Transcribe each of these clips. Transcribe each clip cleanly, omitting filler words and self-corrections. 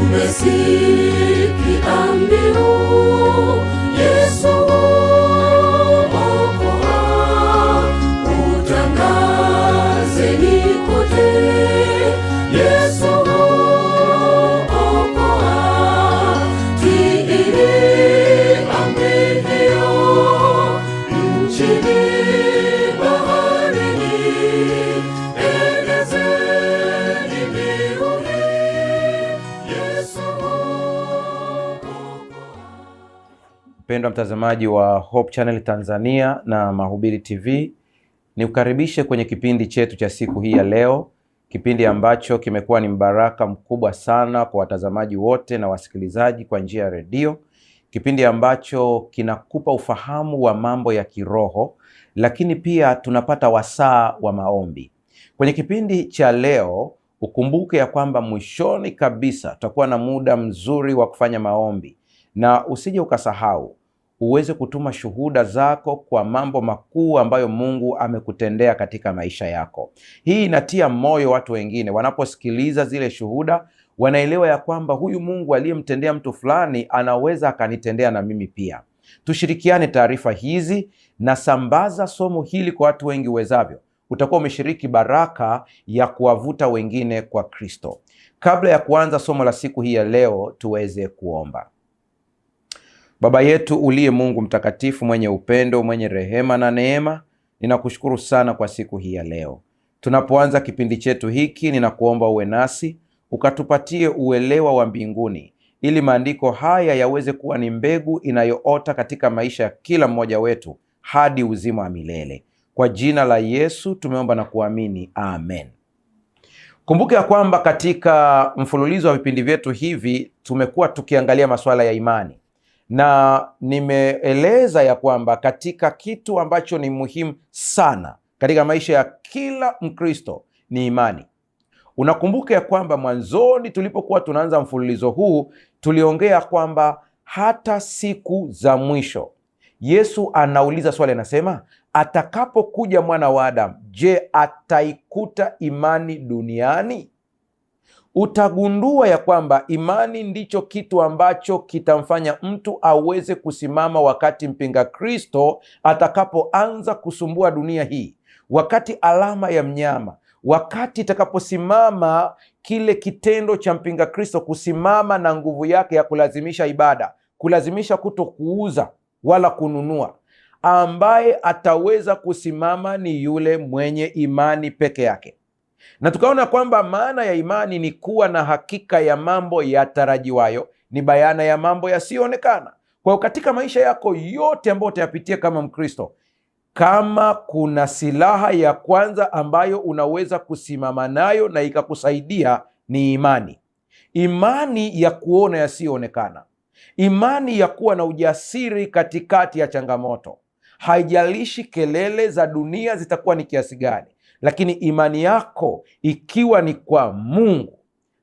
Umesikia mbiu, Yesu okoa, utangazeni kote, Yesu okoa, tiini amri hiyo, nchini baharini, enezeni mbiu hii, Yesu okoa. Mpendwa mtazamaji wa Hope Channel Tanzania na Mahubiri TV, nikukaribishe kwenye kipindi chetu cha siku hii ya leo, kipindi ambacho kimekuwa ni mbaraka mkubwa sana kwa watazamaji wote na wasikilizaji kwa njia ya redio, kipindi ambacho kinakupa ufahamu wa mambo ya kiroho, lakini pia tunapata wasaa wa maombi. Kwenye kipindi cha leo, ukumbuke ya kwamba mwishoni kabisa tutakuwa na muda mzuri wa kufanya maombi, na usije ukasahau uweze kutuma shuhuda zako kwa mambo makuu ambayo Mungu amekutendea katika maisha yako. Hii inatia moyo watu wengine, wanaposikiliza zile shuhuda wanaelewa ya kwamba huyu Mungu aliyemtendea mtu fulani anaweza akanitendea na mimi pia. Tushirikiane taarifa hizi na sambaza somo hili kwa watu wengi uwezavyo. Utakuwa umeshiriki baraka ya kuwavuta wengine kwa Kristo. Kabla ya kuanza somo la siku hii ya leo, tuweze kuomba. Baba yetu uliye Mungu mtakatifu, mwenye upendo, mwenye rehema na neema, ninakushukuru sana kwa siku hii ya leo. Tunapoanza kipindi chetu hiki, ninakuomba uwe nasi, ukatupatie uelewa wa mbinguni, ili maandiko haya yaweze kuwa ni mbegu inayoota katika maisha ya kila mmoja wetu hadi uzima wa milele. Kwa jina la Yesu tumeomba na kuamini, amen. Kumbuke ya kwamba katika mfululizo wa vipindi vyetu hivi tumekuwa tukiangalia masuala ya imani, na nimeeleza ya kwamba katika kitu ambacho ni muhimu sana katika maisha ya kila Mkristo ni imani. Unakumbuka ya kwamba mwanzoni tulipokuwa tunaanza mfululizo huu tuliongea kwamba hata siku za mwisho Yesu anauliza swali, anasema atakapokuja mwana wa Adamu, je, ataikuta imani duniani? Utagundua ya kwamba imani ndicho kitu ambacho kitamfanya mtu aweze kusimama wakati mpinga Kristo atakapoanza kusumbua dunia hii, wakati alama ya mnyama, wakati itakaposimama kile kitendo cha mpinga Kristo kusimama na nguvu yake ya kulazimisha ibada, kulazimisha kuto kuuza wala kununua. Ambaye ataweza kusimama ni yule mwenye imani peke yake. Na tukaona kwamba maana ya imani ni kuwa na hakika ya mambo yatarajiwayo, ni bayana ya mambo yasiyoonekana. Kwa hiyo katika maisha yako yote ambayo utayapitia kama Mkristo, kama kuna silaha ya kwanza ambayo unaweza kusimama nayo na ikakusaidia ni imani. Imani ya kuona yasiyoonekana, imani ya kuwa na ujasiri katikati ya changamoto. Haijalishi kelele za dunia zitakuwa ni kiasi gani, lakini imani yako ikiwa ni kwa Mungu,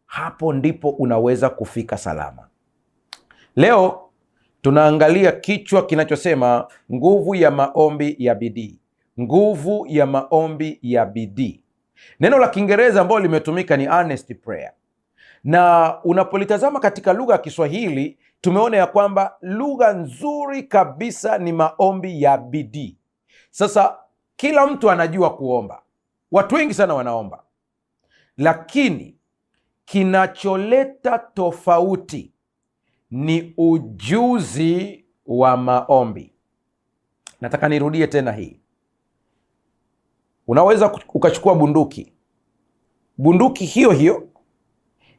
hapo ndipo unaweza kufika salama. Leo tunaangalia kichwa kinachosema nguvu ya maombi ya bidii. Nguvu ya maombi ya bidii. Neno la Kiingereza ambalo limetumika ni earnest prayer, na unapolitazama katika lugha ya Kiswahili tumeona ya kwamba lugha nzuri kabisa ni maombi ya bidii. Sasa kila mtu anajua kuomba, watu wengi sana wanaomba, lakini kinacholeta tofauti ni ujuzi wa maombi. Nataka nirudie tena hii. Unaweza ukachukua bunduki hiyo hiyo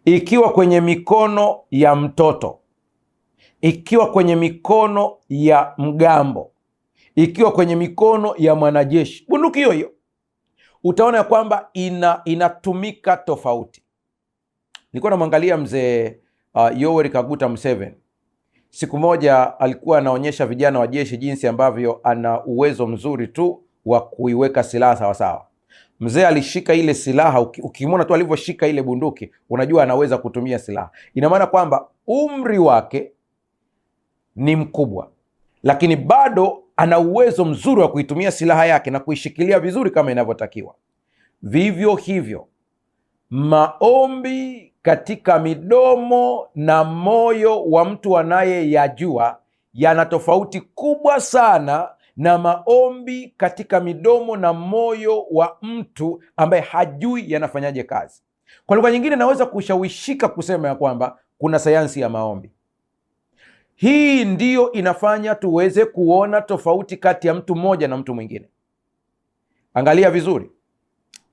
ikiwa kwenye mikono ya mtoto, ikiwa kwenye mikono ya mgambo, ikiwa kwenye mikono ya mwanajeshi, bunduki hiyo hiyo utaona ya kwamba inatumika tofauti. Nilikuwa namwangalia mzee Yoweri Kaguta Museveni. Siku moja alikuwa anaonyesha vijana wa jeshi jinsi ambavyo ana uwezo mzuri tu wa kuiweka silaha sawasawa. Mzee alishika ile silaha, ukimwona tu alivyoshika ile bunduki unajua anaweza kutumia silaha. Ina maana kwamba umri wake ni mkubwa, lakini bado ana uwezo mzuri wa kuitumia silaha yake na kuishikilia vizuri kama inavyotakiwa. Vivyo hivyo maombi katika midomo na moyo wa mtu anayeyajua yana tofauti kubwa sana na maombi katika midomo na moyo wa mtu ambaye hajui yanafanyaje kazi. Kwa lugha nyingine, naweza kushawishika kusema ya kwamba kuna sayansi ya maombi. Hii ndiyo inafanya tuweze kuona tofauti kati ya mtu mmoja na mtu mwingine. Angalia vizuri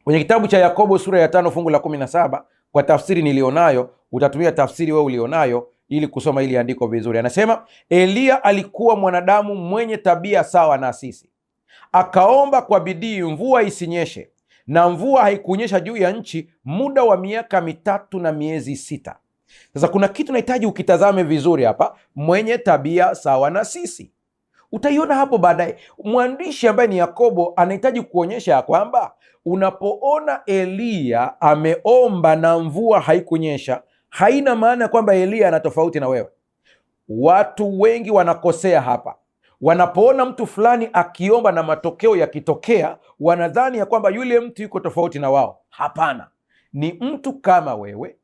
kwenye kitabu cha Yakobo sura ya 5 fungu la 17. Kwa tafsiri nilionayo, utatumia tafsiri wewe ulionayo ili kusoma ili andiko vizuri. Anasema, Eliya alikuwa mwanadamu mwenye tabia sawa na sisi, akaomba kwa bidii mvua isinyeshe, na mvua haikunyesha juu ya nchi muda wa miaka 3 na miezi 6. Sasa kuna kitu nahitaji ukitazame vizuri hapa, mwenye tabia sawa na sisi. Utaiona hapo baadaye. Mwandishi ambaye ni Yakobo anahitaji kuonyesha ya kwamba unapoona Eliya ameomba na mvua haikunyesha, haina maana ya kwamba Eliya ana tofauti na wewe. Watu wengi wanakosea hapa. Wanapoona mtu fulani akiomba na matokeo yakitokea, wanadhani ya kwamba yule mtu yuko tofauti na wao. Hapana, ni mtu kama wewe,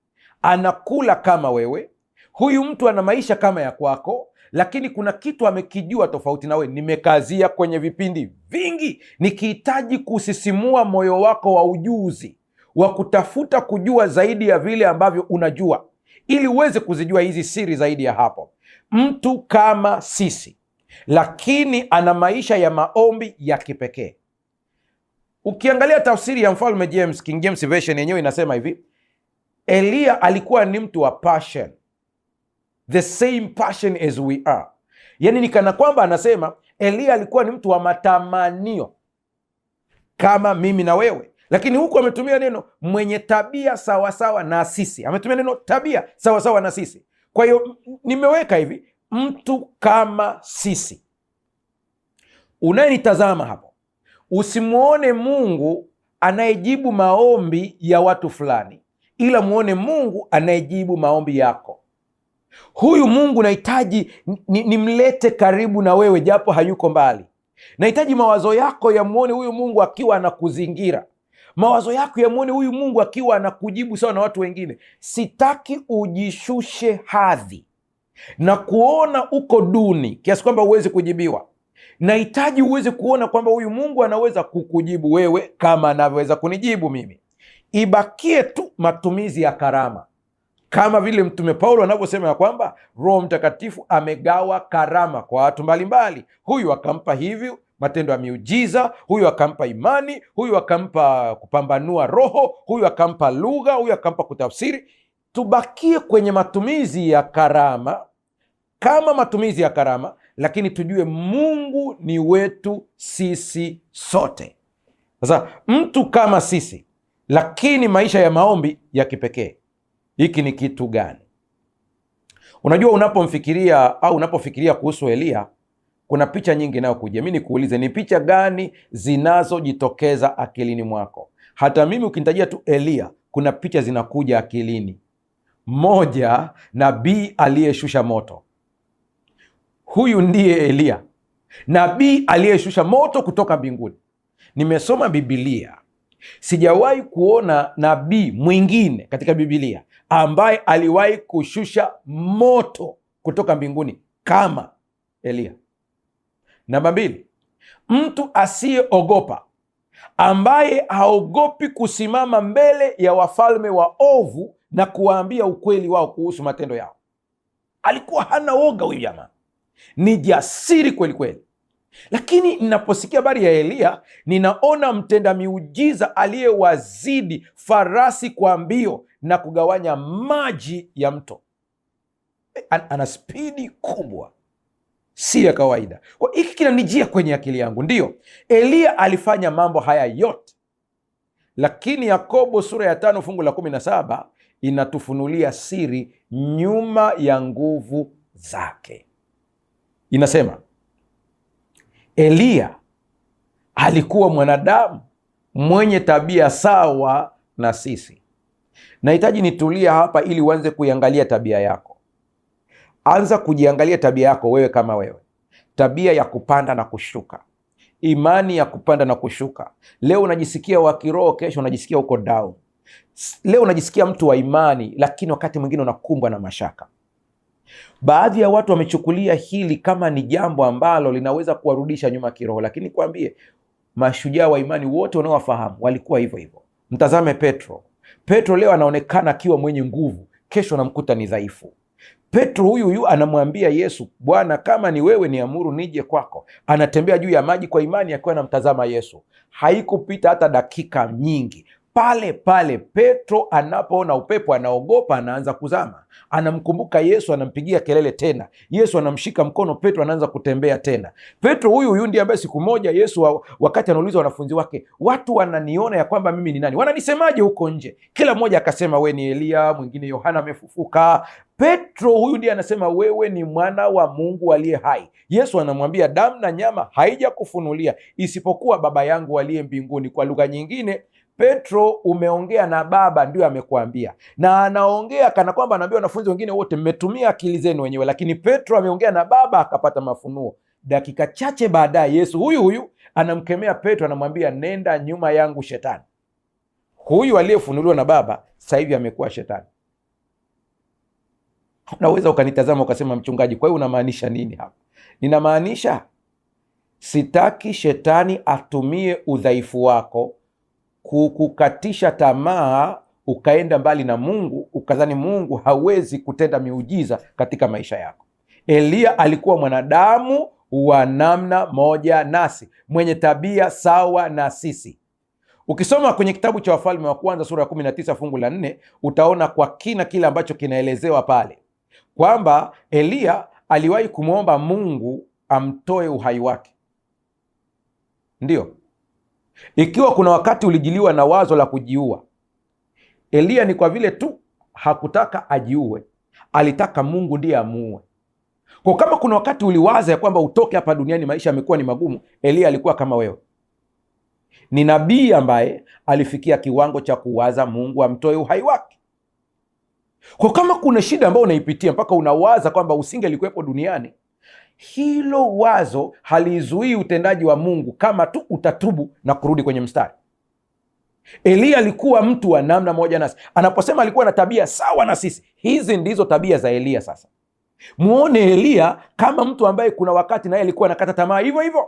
anakula kama wewe, huyu mtu ana maisha kama ya kwako, lakini kuna kitu amekijua tofauti na wewe. Nimekazia kwenye vipindi vingi nikihitaji kusisimua moyo wako wa ujuzi wa kutafuta kujua zaidi ya vile ambavyo unajua, ili uweze kuzijua hizi siri zaidi ya hapo. Mtu kama sisi, lakini ana maisha ya maombi ya kipekee. Ukiangalia tafsiri ya Mfalme James, King James Version yenyewe inasema hivi: Eliya alikuwa ni mtu wa passion, the same passion as we are. Yani ni kana kwamba anasema Eliya alikuwa ni mtu wa matamanio kama mimi na wewe, lakini huku ametumia neno mwenye tabia sawasawa na sisi. Ametumia neno tabia sawasawa na sisi. Kwa hiyo nimeweka hivi, mtu kama sisi. Unayenitazama hapo, usimuone Mungu anayejibu maombi ya watu fulani, ila muone Mungu anayejibu maombi yako. Huyu Mungu nahitaji nimlete karibu na wewe, japo hayuko mbali. Nahitaji mawazo yako yamuone huyu Mungu akiwa anakuzingira. Mawazo yako yamuone huyu Mungu akiwa anakujibu sawa na watu wengine. Sitaki ujishushe hadhi na kuona uko duni kiasi kwamba uweze kujibiwa. Nahitaji uweze kuona kwamba huyu Mungu anaweza kukujibu wewe kama anavyoweza kunijibu mimi. Ibakie tu matumizi ya karama, kama vile Mtume Paulo anavyosema ya kwamba Roho Mtakatifu amegawa karama kwa watu mbalimbali. Huyu akampa hivi matendo ya miujiza, huyu akampa imani, huyu akampa kupambanua roho, huyu akampa lugha, huyu akampa kutafsiri. Tubakie kwenye matumizi ya karama kama matumizi ya karama, lakini tujue Mungu ni wetu sisi sote. Sasa mtu kama sisi, lakini maisha ya maombi ya kipekee. Hiki ni kitu gani? Unajua, unapomfikiria au unapofikiria kuhusu Eliya, kuna picha nyingi inayokuja. Mimi nikuulize, ni picha gani zinazojitokeza akilini mwako? Hata mimi ukinitajia tu Eliya, kuna picha zinakuja akilini. Moja, nabii aliyeshusha moto. Huyu ndiye Eliya, nabii aliyeshusha moto kutoka mbinguni. Nimesoma Biblia, sijawahi kuona nabii mwingine katika Biblia ambaye aliwahi kushusha moto kutoka mbinguni kama Eliya. Namba 2, mtu asiyeogopa, ambaye haogopi kusimama mbele ya wafalme waovu na kuwaambia ukweli wao kuhusu matendo yao. Alikuwa hana woga huyu jamaa, ni jasiri kweli kweli. Lakini ninaposikia habari ya Eliya, ninaona mtenda miujiza aliyewazidi farasi kwa mbio na kugawanya maji ya mto. Ana spidi kubwa, si ya kawaida. Kwa hiki kinanijia kwenye akili yangu, ndiyo, Eliya alifanya mambo haya yote, lakini Yakobo sura ya 5 fungu la 17 inatufunulia siri nyuma ya nguvu zake. Inasema Eliya alikuwa mwanadamu mwenye tabia sawa na sisi. Nahitaji nitulia hapa ili uanze kuiangalia tabia yako. Anza kujiangalia tabia yako wewe kama wewe. Tabia ya kupanda na kushuka, imani ya kupanda na kushuka. Leo unajisikia wa kiroho, kesho unajisikia uko down. Leo unajisikia mtu wa imani, lakini wakati mwingine unakumbwa na mashaka. Baadhi ya watu wamechukulia hili kama ni jambo ambalo linaweza kuwarudisha nyuma kiroho, lakini kwambie, mashujaa wa imani wote unaowafahamu walikuwa hivyo hivyo. Mtazame Petro. Petro leo anaonekana akiwa mwenye nguvu, kesho anamkuta ni dhaifu. Petro huyu anamwambia Yesu, Bwana, kama ni wewe niamuru nije kwako. Anatembea juu ya maji kwa imani akiwa anamtazama Yesu. Haikupita hata dakika nyingi, pale pale Petro anapoona upepo anaogopa, anaanza kuzama. Anamkumbuka Yesu, anampigia kelele tena. Yesu anamshika mkono, Petro anaanza kutembea tena. Petro huyu ndiye ambaye siku moja Yesu wakati anauliza wanafunzi wake, watu wananiona ya kwamba mimi ni nani? Wananisemaje huko nje? Kila mmoja akasema, we ni Eliya, mwingine Yohana amefufuka. Petro huyu ndiye anasema, wewe ni mwana wa Mungu aliye hai. Yesu anamwambia, damu na nyama haijakufunulia isipokuwa Baba yangu aliye mbinguni. Kwa lugha nyingine, Petro, umeongea na Baba ndio amekuambia. Na anaongea kana kwamba anaambia wanafunzi wengine wote, mmetumia akili zenu wenyewe, lakini Petro ameongea na Baba akapata mafunuo. Dakika chache baadaye Yesu huyu anamkemea Petro, anamwambia, nenda nyuma yangu Shetani. Huyu aliyefunuliwa na Baba sasa hivi amekuwa Shetani. Unaweza ukanitazama ukasema, mchungaji, kwa hiyo unamaanisha nini hapa? Ninamaanisha sitaki Shetani atumie udhaifu wako kukukatisha tamaa, ukaenda mbali na Mungu, ukadhani Mungu hawezi kutenda miujiza katika maisha yako. Eliya alikuwa mwanadamu wa namna moja nasi, mwenye tabia sawa na sisi. Ukisoma kwenye kitabu cha Wafalme wa Kwanza sura ya 19 fungu la 4, utaona kwa kina kile ambacho kinaelezewa pale, kwamba Eliya aliwahi kumwomba Mungu amtoe uhai wake. Ndiyo, ikiwa kuna wakati ulijiliwa na wazo la kujiua, Eliya ni kwa vile tu hakutaka ajiue, alitaka Mungu ndiye amuue. Kwa kama kuna wakati uliwaza ya kwamba utoke hapa duniani, maisha yamekuwa ni magumu, Eliya alikuwa kama wewe. Ni nabii ambaye alifikia kiwango cha kuwaza Mungu amtoe uhai wake. Kwa kama kuna shida ambayo unaipitia mpaka unawaza kwamba usingelikuwepo duniani, hilo wazo halizuii utendaji wa Mungu kama tu utatubu na kurudi kwenye mstari. Eliya alikuwa mtu wa namna moja nasi. Anaposema alikuwa na tabia sawa na sisi, hizi ndizo tabia za Eliya. Sasa muone Eliya kama mtu ambaye kuna wakati naye alikuwa anakata tamaa hivyo hivyo.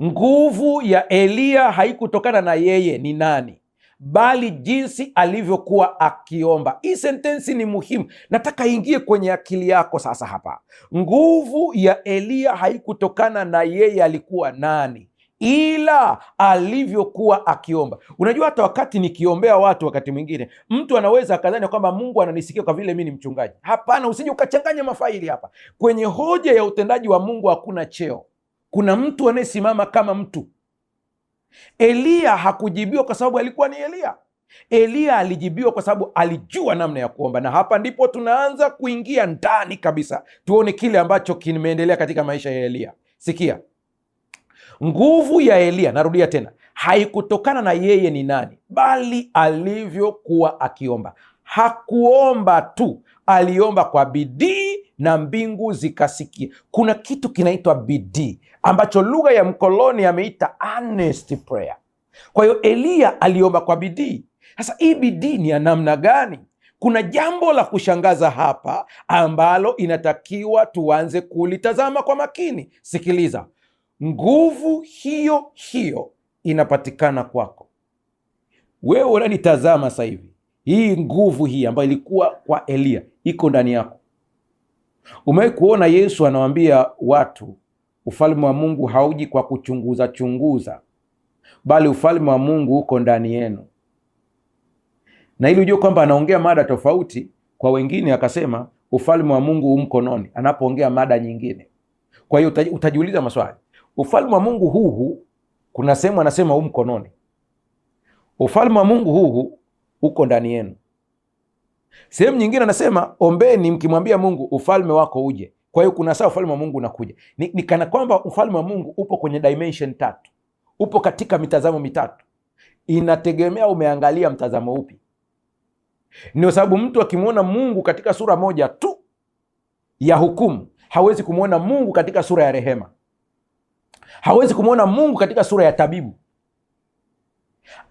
Nguvu ya Eliya haikutokana na yeye ni nani, bali jinsi alivyokuwa akiomba. Hii sentensi ni muhimu, nataka ingie kwenye akili yako sasa hapa. Nguvu ya Eliya haikutokana na yeye alikuwa nani, ila alivyokuwa akiomba. Unajua, hata wakati nikiombea watu, wakati mwingine mtu anaweza akadhani kwamba Mungu ananisikia kwa vile mi ni mchungaji. Hapana, usije ukachanganya mafaili hapa. Kwenye hoja ya utendaji wa Mungu hakuna cheo, kuna mtu anayesimama kama mtu. Eliya hakujibiwa kwa sababu alikuwa ni Eliya. Eliya alijibiwa kwa sababu alijua namna ya kuomba. Na hapa ndipo tunaanza kuingia ndani kabisa, tuone kile ambacho kimeendelea katika maisha ya Eliya. Sikia, nguvu ya Eliya, narudia tena, haikutokana na yeye ni nani, bali alivyokuwa akiomba. Hakuomba tu, aliomba kwa bidii na mbingu zikasikia. Kuna kitu kinaitwa bidii ambacho lugha ya mkoloni ameita earnest prayer. Kwa hiyo Eliya aliomba kwa bidii. Sasa hii bidii ni ya namna gani? Kuna jambo la kushangaza hapa ambalo inatakiwa tuanze kulitazama kwa makini. Sikiliza, nguvu hiyo hiyo inapatikana kwako wewe unanitazama sasa hivi. Hii nguvu hii ambayo ilikuwa kwa Eliya iko ndani yako. Umewahi kuona Yesu anawaambia watu, ufalme wa Mungu hauji kwa kuchunguza chunguza, bali ufalme wa Mungu uko ndani yenu. Na ili ujue kwamba anaongea mada tofauti kwa wengine, akasema ufalme wa Mungu mkononi, anapoongea mada nyingine. Kwa hiyo utajiuliza maswali, ufalme wa Mungu huu kuna sehemu anasema mkononi, ufalme wa Mungu huu uko ndani yenu. Sehemu nyingine anasema ombeni mkimwambia Mungu ufalme wako uje. Kwa hiyo kuna saa ufalme wa Mungu unakuja. Ni kana kwamba ufalme wa Mungu upo kwenye dimension tatu, upo katika mitazamo mitatu. Inategemea umeangalia mtazamo upi. Ndio sababu mtu akimwona Mungu katika sura moja tu ya hukumu, hawezi kumwona Mungu katika sura ya rehema. Hawezi kumwona Mungu katika sura ya tabibu,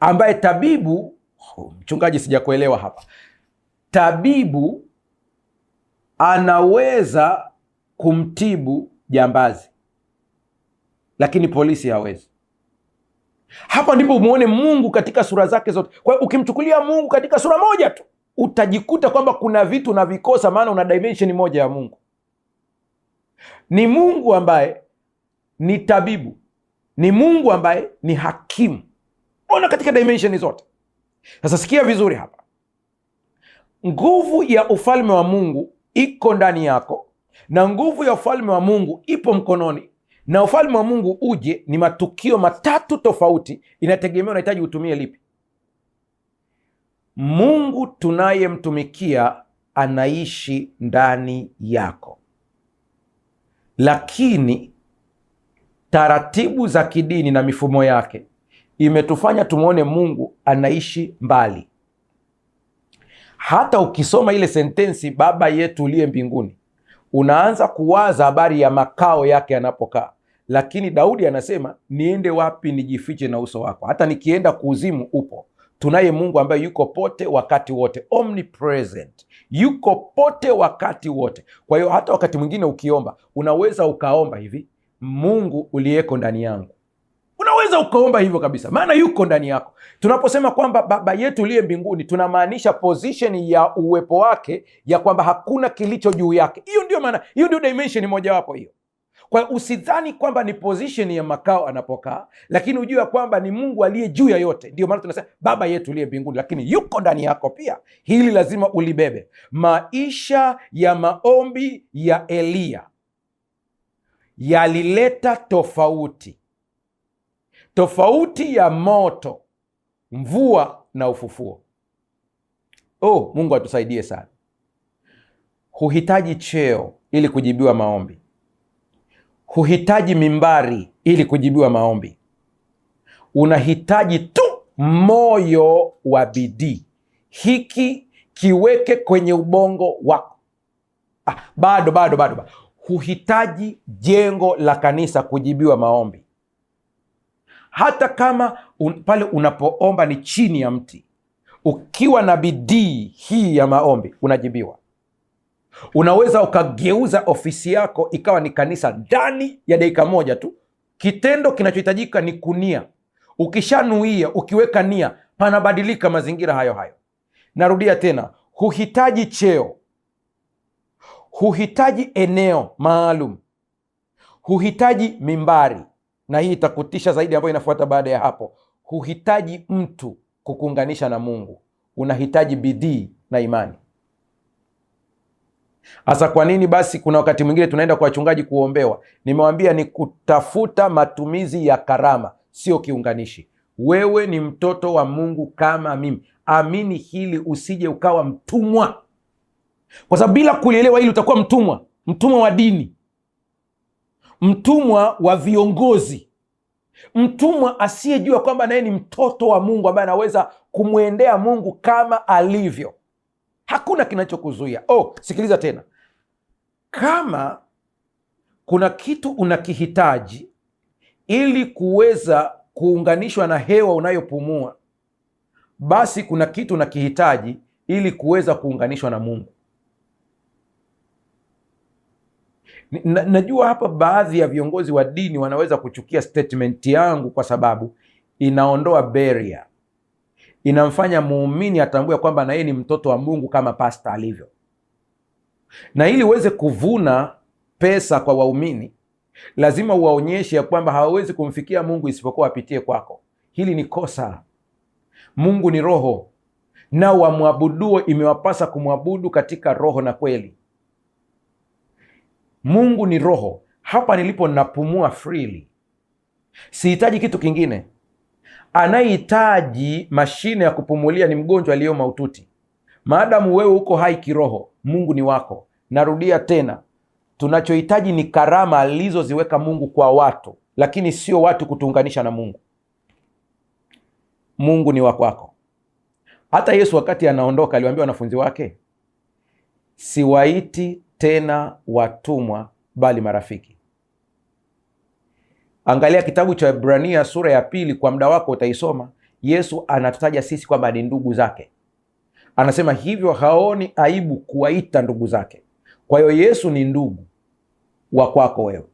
ambaye tabibu Mchungaji, sijakuelewa hapa. Tabibu anaweza kumtibu jambazi, lakini polisi hawezi. Hapa ndipo muone Mungu katika sura zake zote. Kwa hiyo ukimchukulia Mungu katika sura moja tu, utajikuta kwamba kuna vitu unavikosa, maana una dimension moja ya Mungu. Ni Mungu ambaye ni tabibu, ni Mungu ambaye ni hakimu. Ona katika dimension zote. Sasa sikia vizuri hapa, nguvu ya ufalme wa Mungu iko ndani yako, na nguvu ya ufalme wa Mungu ipo mkononi. Na ufalme wa Mungu uje, ni matukio matatu tofauti, inategemea unahitaji utumie lipi. Mungu tunayemtumikia anaishi ndani yako, lakini taratibu za kidini na mifumo yake imetufanya tumwone Mungu anaishi mbali. Hata ukisoma ile sentensi Baba yetu uliye mbinguni, unaanza kuwaza habari ya makao yake yanapokaa, lakini Daudi anasema niende wapi nijifiche na uso wako? Hata nikienda kuzimu upo. Tunaye Mungu ambaye yuko pote wakati wote, omnipresent, yuko pote wakati wote. Kwa hiyo hata wakati mwingine ukiomba, unaweza ukaomba hivi, Mungu uliyeko ndani yangu. Unaweza ukaomba hivyo kabisa, maana yuko ndani yako. Tunaposema kwamba Baba yetu uliye mbinguni, tunamaanisha position ya uwepo wake, ya kwamba hakuna kilicho juu yake. Hiyo ndio maana, hiyo ndio dimension mojawapo hiyo. Kwa hiyo usidhani kwamba ni position ya makao anapokaa, lakini ujue kwamba ni Mungu aliye juu ya yote. Ndio maana tunasema Baba yetu uliye mbinguni, lakini yuko ndani yako pia. Hili lazima ulibebe. Maisha ya maombi ya Eliya yalileta tofauti ya moto, mvua na ufufuo. Mungu atusaidie sana. Huhitaji cheo ili kujibiwa maombi. Huhitaji mimbari ili kujibiwa maombi. Unahitaji tu moyo wa bidii. Hiki kiweke kwenye ubongo wako. Bado. Huhitaji jengo la kanisa kujibiwa maombi. Hata kama pale unapoomba ni chini ya mti, ukiwa na bidii hii ya maombi unajibiwa. Unaweza ukageuza ofisi yako ikawa ni kanisa ndani ya dakika moja tu. Kitendo kinachohitajika ni kunia. Ukishanuia, ukiweka nia, panabadilika mazingira hayo. Narudia tena, huhitaji cheo, huhitaji eneo maalum, huhitaji mimbari, na hii itakutisha zaidi ambayo inafuata baada ya hapo. Huhitaji mtu kukuunganisha na Mungu, unahitaji bidii na imani. Hasa kwa nini basi kuna wakati mwingine tunaenda kwa wachungaji kuombewa? Nimewambia ni kutafuta matumizi ya karama, sio kiunganishi. Wewe ni mtoto wa Mungu kama mimi. Amini hili, usije ukawa mtumwa, kwa sababu bila kulielewa hili utakuwa mtumwa wa dini, mtumwa wa viongozi, mtumwa asiyejua kwamba naye ni mtoto wa Mungu ambaye anaweza kumwendea Mungu kama alivyo. Hakuna kinachokuzuia. Sikiliza tena, kama kuna kitu unakihitaji ili kuweza kuunganishwa na hewa unayopumua, basi kuna kitu unakihitaji ili kuweza kuunganishwa na Mungu. Najua hapa baadhi ya viongozi wa dini wanaweza kuchukia statement yangu, kwa sababu inaondoa barrier, inamfanya muumini atambue kwamba na yeye ni mtoto wa Mungu kama pasta alivyo. Na ili uweze kuvuna pesa kwa waumini, lazima uwaonyeshe ya kwamba hawawezi kumfikia Mungu isipokuwa apitie kwako. Hili ni kosa. Mungu ni roho, na wamwabuduo imewapasa kumwabudu katika roho na kweli. Mungu ni roho. Hapa nilipo napumua freely, sihitaji kitu kingine. Anayehitaji mashine ya kupumulia ni mgonjwa aliyo mahututi. Maadamu wewe uko hai kiroho, Mungu ni wako. Narudia tena, tunachohitaji ni karama alizoziweka Mungu kwa watu, lakini sio watu kutuunganisha na Mungu. Mungu ni wako. Hata Yesu wakati anaondoka aliwaambia wanafunzi wake, siwaiti tena watumwa bali marafiki. Angalia kitabu cha Ibrania sura ya 2, kwa muda wako utaisoma. Yesu anatutaja sisi kwamba ni ndugu zake. Anasema hivyo haoni aibu kuwaita ndugu zake. Kwa hiyo Yesu ni ndugu wa kwako wewe,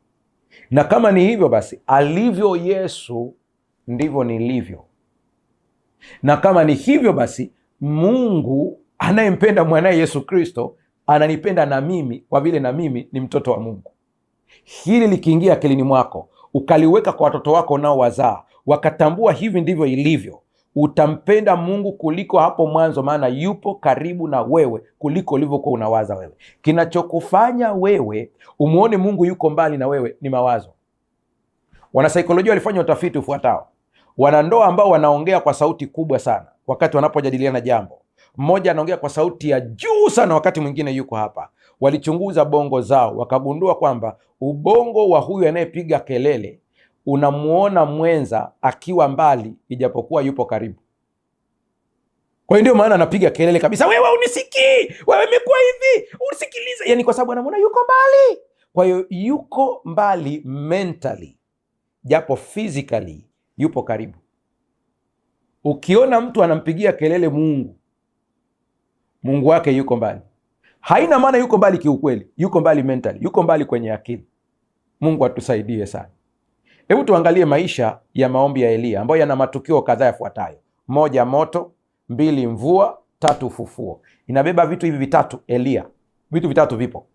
na kama ni hivyo basi, alivyo Yesu ndivyo nilivyo, na kama ni hivyo basi, Mungu anayempenda mwanaye Yesu Kristo ananipenda na mimi, kwa vile na mimi ni mtoto wa Mungu. Hili likiingia akilini mwako, ukaliweka kwa watoto wako unaowazaa, wakatambua hivi ndivyo ilivyo, utampenda Mungu kuliko hapo mwanzo, maana yupo karibu na wewe kuliko ulivyokuwa unawaza wewe. Kinachokufanya wewe umuone Mungu yuko mbali na wewe ni mawazo. Wanasaikolojia walifanya utafiti ufuatao. Wanandoa ambao wanaongea kwa sauti kubwa sana wakati wanapojadiliana jambo, mmoja anaongea kwa sauti ya juu sana wakati mwingine yuko hapa, walichunguza bongo zao, wakagundua kwamba ubongo wa huyu anayepiga kelele unamuona mwenza akiwa mbali ijapokuwa yupo karibu. Kwa hiyo ndio maana anapiga kelele kabisa, wewe unisikii, wewe imekuwa hivi, usikilize. Yani kwa sababu anamuona yuko mbali. Kwa hiyo yuko mbali mentally, japo physically yupo karibu. Ukiona mtu anampigia kelele Mungu wake yuko mbali, haina maana yuko mbali kiukweli, yuko mbali mentally, yuko mbali kwenye akili. Mungu atusaidie sana. Hebu tuangalie maisha ya maombi ya Eliya ambayo yana matukio kadhaa yafuatayo: 1, moto; 2, mvua; 3, ufufuo. Inabeba vitu hivi vitatu. Eliya, vitu vitatu vipo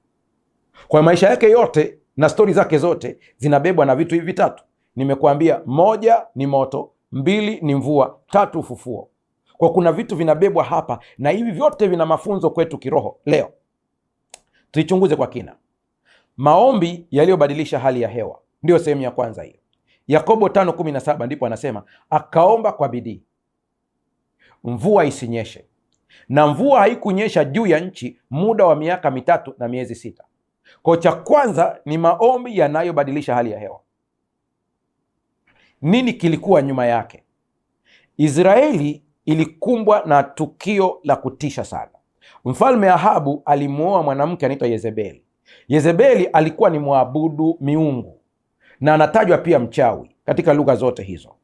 kwa maisha yake yote, na stori zake zote zinabebwa na vitu hivi vitatu. Nimekuambia 1 ni moto, 2 ni mvua, 3 ufufuo. Kwa kuna vitu vinabebwa hapa, na hivi vyote vina mafunzo kwetu kiroho. Leo tuichunguze kwa kina maombi yaliyobadilisha hali ya hewa. Ndio sehemu ya kwanza hiyo. Yakobo 5:17 ndipo anasema, akaomba kwa bidii mvua isinyeshe, na mvua haikunyesha juu ya nchi muda wa miaka 3 na miezi 6. Kwa cha kwanza ni maombi yanayobadilisha hali ya hewa. Nini kilikuwa nyuma yake? Israeli ilikumbwa na tukio la kutisha sana. Mfalme Ahabu alimuoa mwanamke anaitwa Yezebeli. Yezebeli alikuwa ni mwabudu miungu na anatajwa pia mchawi katika lugha zote hizo.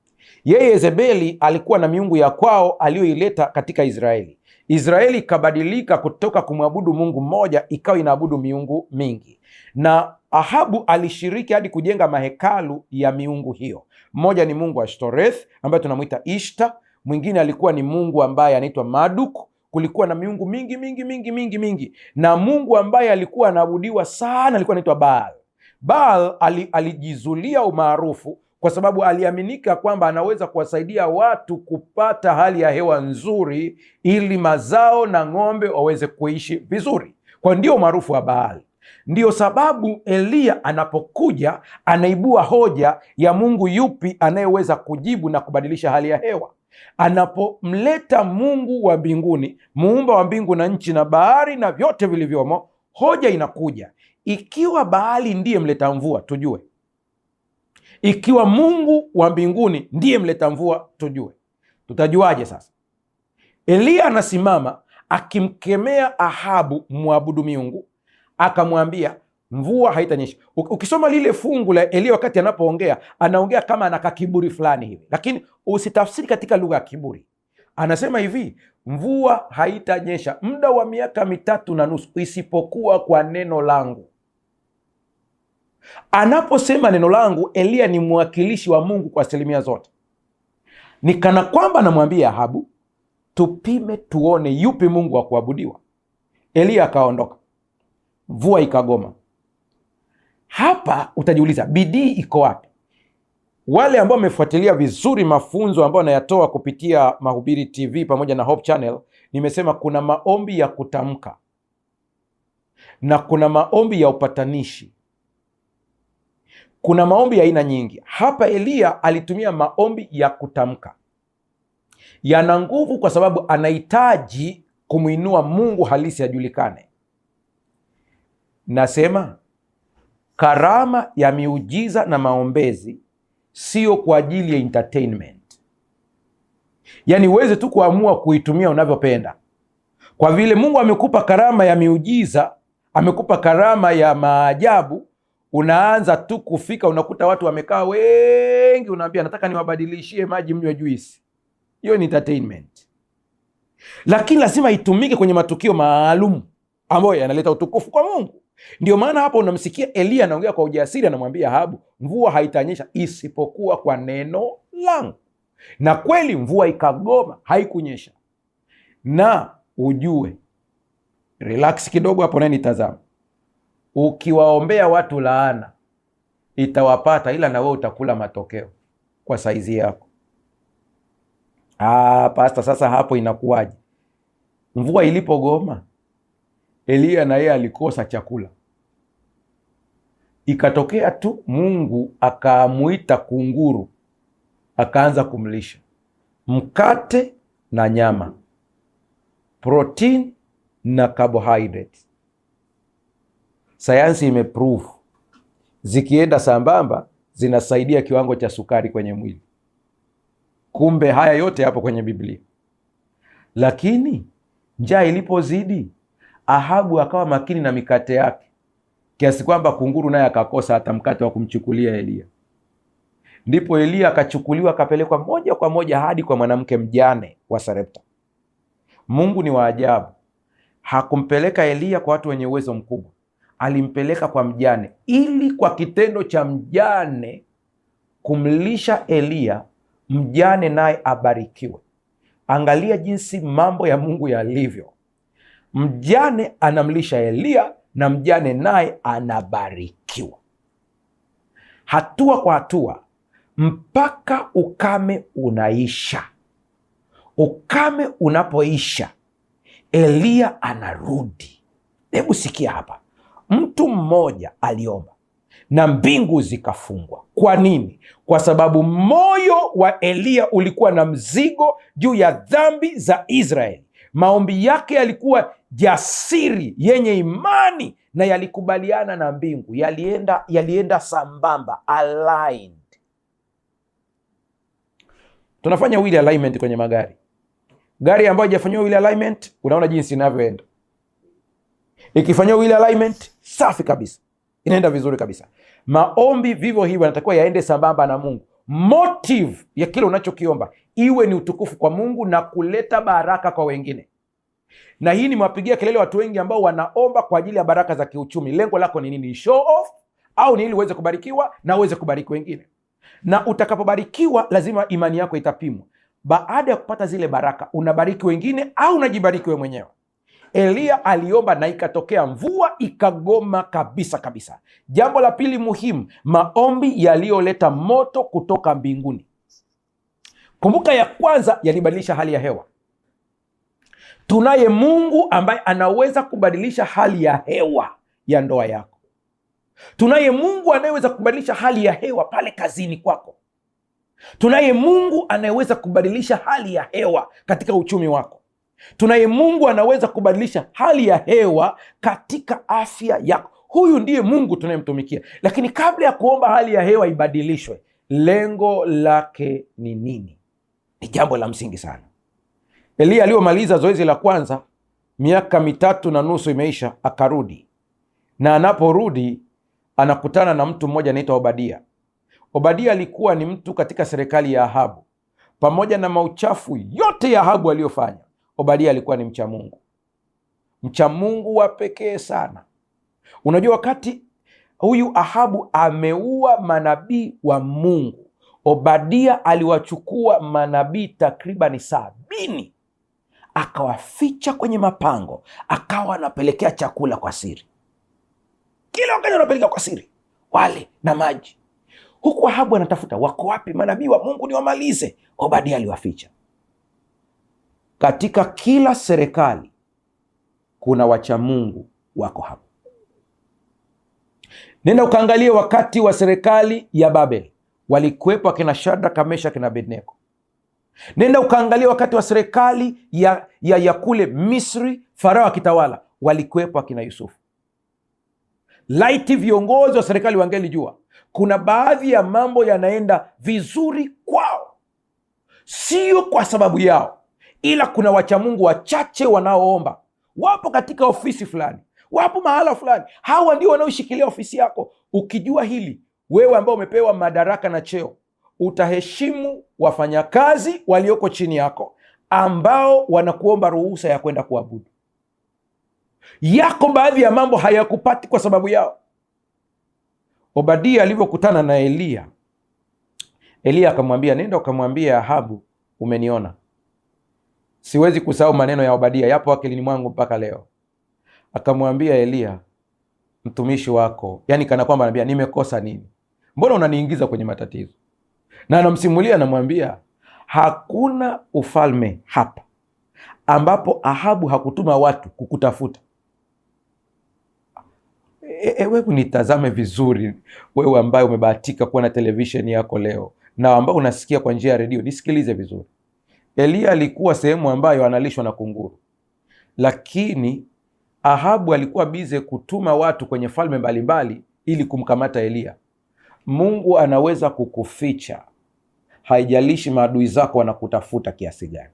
Yeye Yezebeli alikuwa na miungu ya kwao aliyoileta katika Israeli. Israeli ikabadilika kutoka kumwabudu Mungu mmoja ikawa inaabudu miungu mingi, na Ahabu alishiriki hadi kujenga mahekalu ya miungu hiyo. Mmoja ni mungu wa Ashtoreth ambaye tunamwita Ishta, mwingine alikuwa ni mungu ambaye anaitwa Marduk. Kulikuwa na miungu mingi mingi mingi mingi mingi, na mungu ambaye alikuwa anaabudiwa sana alikuwa anaitwa Baal. Baal alijizulia umaarufu kwa sababu aliaminika kwamba anaweza kuwasaidia watu kupata hali ya hewa nzuri ili mazao na ng'ombe waweze kuishi vizuri. Kwa ndio maarufu wa Baal. Ndio sababu Eliya anapokuja anaibua hoja ya Mungu yupi anayeweza kujibu na kubadilisha hali ya hewa. Anapomleta Mungu wa mbinguni, muumba wa mbingu na nchi na bahari na vyote vilivyomo, hoja inakuja, ikiwa Baali ndiye mleta mvua tujue, ikiwa Mungu wa mbinguni ndiye mleta mvua tujue, tutajuaje sasa? Eliya anasimama akimkemea Ahabu mwabudu miungu, akamwambia mvua haitanyesha. Ukisoma lile fungu la Eliya wakati anapoongea, anaongea kama anaka kiburi fulani hivi, lakini usitafsiri katika lugha ya kiburi. Anasema hivi, mvua haitanyesha muda wa miaka 3.5 isipokuwa kwa neno langu. Anaposema neno langu, Eliya ni mwakilishi wa Mungu kwa asilimia zote. Ni kana kwamba anamwambia Ahabu, tupime tuone yupi Mungu wa kuabudiwa. Eliya akaondoka, mvua ikagoma. Hapa utajiuliza bidii iko wapi? Wale ambao wamefuatilia vizuri mafunzo ambayo nayatoa kupitia Mahubiri TV pamoja na Hope Channel, nimesema kuna maombi ya kutamka na kuna maombi ya upatanishi. Kuna maombi ya aina nyingi. Hapa Eliya alitumia maombi ya kutamka. Yana nguvu kwa sababu anahitaji kumuinua Mungu halisi ajulikane. Nasema karama ya miujiza na maombezi sio kwa ajili ya entertainment. Yaani uweze tu kuamua kuitumia unavyopenda. Kwa vile Mungu amekupa karama ya miujiza, amekupa karama ya maajabu, unaanza tu kufika, unakuta watu wamekaa wengi, unaambia nataka niwabadilishie maji mnywe juisi. hiyo ni entertainment, lakini lazima itumike kwenye matukio maalum ambayo yanaleta utukufu kwa Mungu. Ndio maana hapa unamsikia Eliya anaongea kwa ujasiri, anamwambia Ahabu, mvua haitanyesha isipokuwa kwa neno langu. Na kweli mvua ikagoma, haikunyesha. Na ujue, relax kidogo hapo, naye nitazama, ukiwaombea watu laana itawapata, ila na wewe utakula matokeo kwa saizi yako. Pasta, sasa hapo inakuwaje? Mvua ilipogoma, Eliya na yeye alikosa chakula. Ikatokea tu Mungu akamuita kunguru, akaanza kumlisha mkate na nyama, protein na carbohydrate. Sayansi imeprove zikienda sambamba zinasaidia kiwango cha sukari kwenye mwili. Kumbe haya yote hapo kwenye Biblia. Lakini njaa ilipozidi, Ahabu akawa makini na mikate yake, kiasi kwamba kunguru naye akakosa hata mkate wa kumchukulia Eliya. Ndipo Eliya akachukuliwa akapelekwa moja kwa moja hadi kwa mwanamke mjane wa Sarepta. Mungu ni wa ajabu. Hakumpeleka Eliya kwa watu wenye uwezo mkubwa, alimpeleka kwa mjane, ili kwa kitendo cha mjane kumlisha Eliya, mjane naye abarikiwe. Angalia jinsi mambo ya Mungu yalivyo. Mjane anamlisha Eliya na mjane naye anabarikiwa, hatua kwa hatua, mpaka ukame unaisha. Ukame unapoisha, Eliya anarudi. Hebu sikia hapa, mtu mmoja aliomba na mbingu zikafungwa. Kwa nini? Kwa sababu moyo wa Eliya ulikuwa na mzigo juu ya dhambi za Israeli. Maombi yake yalikuwa jasiri, yenye imani, na yalikubaliana na mbingu, yalienda sambamba, aligned. Tunafanya wheel alignment kwenye magari. Gari ambayo haijafanyiwa wheel alignment, unaona jinsi inavyoenda. Ikifanyiwa wheel alignment, safi kabisa, inaenda vizuri kabisa. Maombi vivyo hivyo yanatakiwa yaende sambamba na Mungu. Motive ya kile unachokiomba iwe ni utukufu kwa Mungu na kuleta baraka kwa wengine. Na hii nimewapigia kelele watu wengi ambao wanaomba kwa ajili ya baraka za kiuchumi. Lengo lako ni nini? Show off au ni ili uweze kubarikiwa na uweze kubariki wengine? Na utakapobarikiwa lazima imani yako itapimwa. Baada ya kupata zile baraka, unabariki wengine au unajibariki wewe mwenyewe? Eliya aliomba na ikatokea mvua ikagoma kabisa kabisa. Jambo la pili muhimu, maombi yaliyoleta moto kutoka mbinguni. Kumbuka, ya kwanza yalibadilisha hali ya hewa. Tunaye Mungu ambaye anaweza kubadilisha hali ya hewa ya ndoa yako. Tunaye Mungu anayeweza kubadilisha hali ya hewa pale kazini kwako. Tunaye Mungu anayeweza kubadilisha hali ya hewa katika uchumi wako. Tunaye Mungu anaweza kubadilisha hali ya hewa katika afya yako. Huyu ndiye Mungu tunayemtumikia. Lakini kabla ya kuomba hali ya hewa ibadilishwe, lengo lake ni nini? Ni jambo la msingi sana. Eliya aliyomaliza zoezi la kwanza, miaka 3.5 imeisha, akarudi. Na anaporudi anakutana na mtu mmoja anaitwa Obadia. Obadia alikuwa ni mtu katika serikali ya Ahabu. Pamoja na mauchafu yote ya Ahabu aliyofanya, Obadia alikuwa ni mcha Mungu. Mcha Mungu wa pekee sana. Unajua, wakati huyu Ahabu ameua manabii wa Mungu, Obadia aliwachukua manabii takriban 70, akawaficha kwenye mapango, akawa anapelekea chakula kwa siri. Kila wakati anapeleka kwa siri wale na maji, huku Ahabu anatafuta wako wapi manabii wa Mungu niwamalize. Obadia aliwaficha. Katika kila serikali kuna wacha Mungu wako hapo. Nenda ukaangalia wakati wa serikali ya Babel, walikuwepo akina Shadraka, Meshaki na Abednego. Nenda ukaangalia wakati wa serikali ya kule Misri, Farao akitawala, walikuwepo akina Yusufu. Laiti viongozi wa serikali wangelijua kuna baadhi ya mambo yanaenda vizuri kwao, sio kwa sababu yao, ila kuna wacha Mungu wachache wanaoomba. Wapo katika ofisi fulani, wapo mahala fulani, hawa ndio wanaoshikilia ofisi yako. Ukijua hili, wewe ambao umepewa madaraka na cheo, utaheshimu wafanyakazi walioko chini yako ambao wanakuomba ruhusa ya kwenda kuabudu. Yako baadhi ya mambo hayakupati kwa sababu yao. Obadia alivyokutana na Eliya, Eliya akamwambia, nenda ukamwambia Ahabu umeniona. Siwezi kusahau maneno ya Obadia, yapo akilini mwangu mpaka leo. Akamwambia Eliya, mtumishi wako, yani kana kwamba anambia, nimekosa nini? Mbona unaniingiza kwenye matatizo? Na anamsimulia, anamwambia, hakuna ufalme hapa ambapo Ahabu hakutuma watu kukutafuta. Wewe nitazame vizuri, wewe ambaye umebahatika kuwa na televisheni yako leo na ambao unasikia kwa njia ya redio, nisikilize vizuri. Eliya alikuwa sehemu ambayo analishwa na kunguru, lakini Ahabu alikuwa bize kutuma watu kwenye falme mbalimbali ili kumkamata Eliya. Mungu anaweza kukuficha, haijalishi maadui zako wanakutafuta kiasi gani.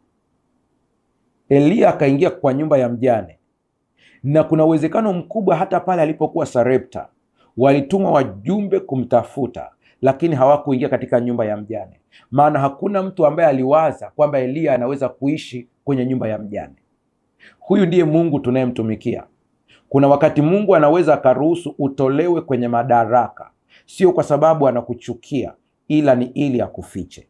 Eliya akaingia kwa nyumba ya mjane, na kuna uwezekano mkubwa hata pale alipokuwa Sarepta walituma wajumbe kumtafuta, lakini hawakuingia katika nyumba ya mjane, maana hakuna mtu ambaye aliwaza kwamba Eliya anaweza kuishi kwenye nyumba ya mjane. Huyu ndiye Mungu tunayemtumikia. Kuna wakati Mungu anaweza akaruhusu utolewe kwenye madaraka, sio kwa sababu anakuchukia, ila ni ili akufiche.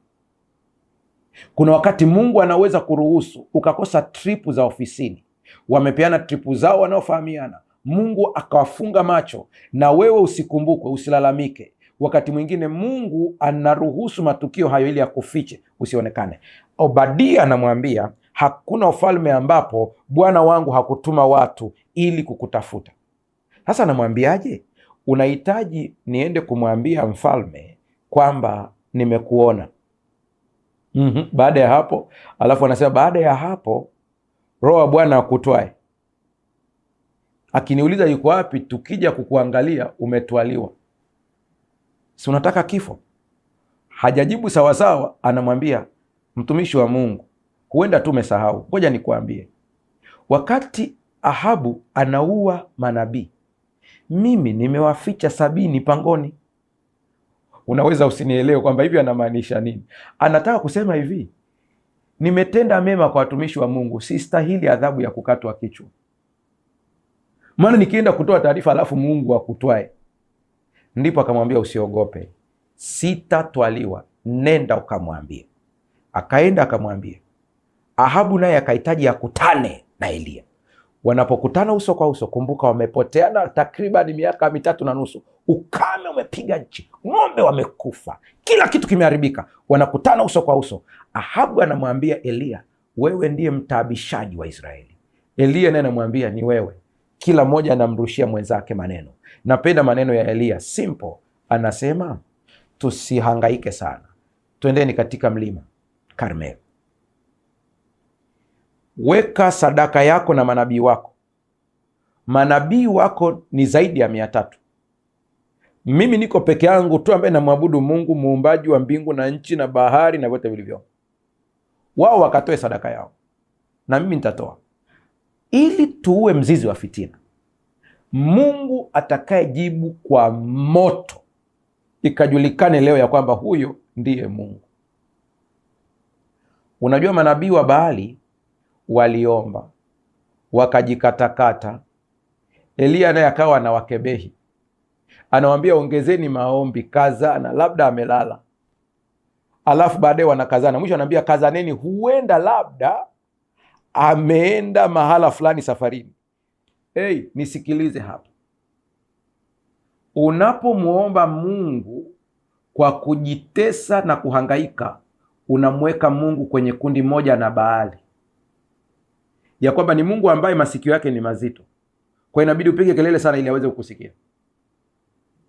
Kuna wakati Mungu anaweza kuruhusu ukakosa tripu za ofisini, wamepeana tripu zao wanaofahamiana, Mungu akawafunga macho na wewe usikumbukwe, usilalamike. Wakati mwingine Mungu anaruhusu matukio hayo ili akufiche, usionekane. Obadia anamwambia, hakuna ufalme ambapo bwana wangu hakutuma watu ili kukutafuta. Sasa anamwambiaje? Unahitaji niende kumwambia mfalme kwamba nimekuona. Baada ya hapo, alafu anasema baada ya hapo Roho wa Bwana akutwae, akiniuliza yuko wapi, tukija kukuangalia umetwaliwa. Si unataka kifo? Hajajibu sawasawa, anamwambia, mtumishi wa Mungu, huenda tu umesahau, ngoja nikuambie. Wakati Ahabu anaua manabii, mimi nimewaficha 70 pangoni. Unaweza usinielewe kwamba hivi anamaanisha nini. Anataka kusema hivi, nimetenda mema kwa watumishi wa Mungu, sistahili adhabu ya kukatwa kichwa. Maana nikienda kutoa taarifa alafu Mungu akutwae. Ndipo akamwambia, usiogope, sitatwaliwa, nenda ukamwambie. Akaenda akamwambia. Ahabu naye akahitaji akutane na Eliya. Wanapokutana uso kwa uso, kumbuka wamepoteana takriban miaka 3.5. Ukame umepiga nchi, ng'ombe wamekufa, kila kitu kimeharibika. Wanakutana uso kwa uso. Ahabu anamwambia Eliya, wewe ndiye mtaabishaji wa Israeli. Eliya naye anamwambia, ni wewe. Kila mmoja anamrushia mwenzake maneno. Napenda maneno ya Eliya, simple. Anasema, tusihangaike sana, twendeni katika mlima Karmeli. Weka sadaka yako na manabii wako. Manabii wako ni zaidi ya 300. Mimi niko peke yangu tu ambaye namwabudu Mungu muumbaji wa mbingu na nchi na bahari na vyote vilivyo. Wao wakatoe sadaka yao na mimi nitatoa, ili tuue mzizi wa fitina. Mungu atakayejibu kwa moto, ikajulikane leo ya kwamba huyo ndiye Mungu. Unajua manabii wa Baali waliomba wakajikatakata. Eliya naye akawa na wakebehi, anawambia ongezeni maombi, kazana, labda amelala. Alafu baadaye wanakazana, mwisho anambia kazaneni, huenda labda ameenda mahala fulani safarini. Hey, nisikilize hapa. Unapomwomba Mungu kwa kujitesa na kuhangaika, unamweka Mungu kwenye kundi moja na Baali, ya kwamba ni Mungu ambaye masikio yake ni mazito, kwa inabidi upige kelele sana ili aweze kukusikia.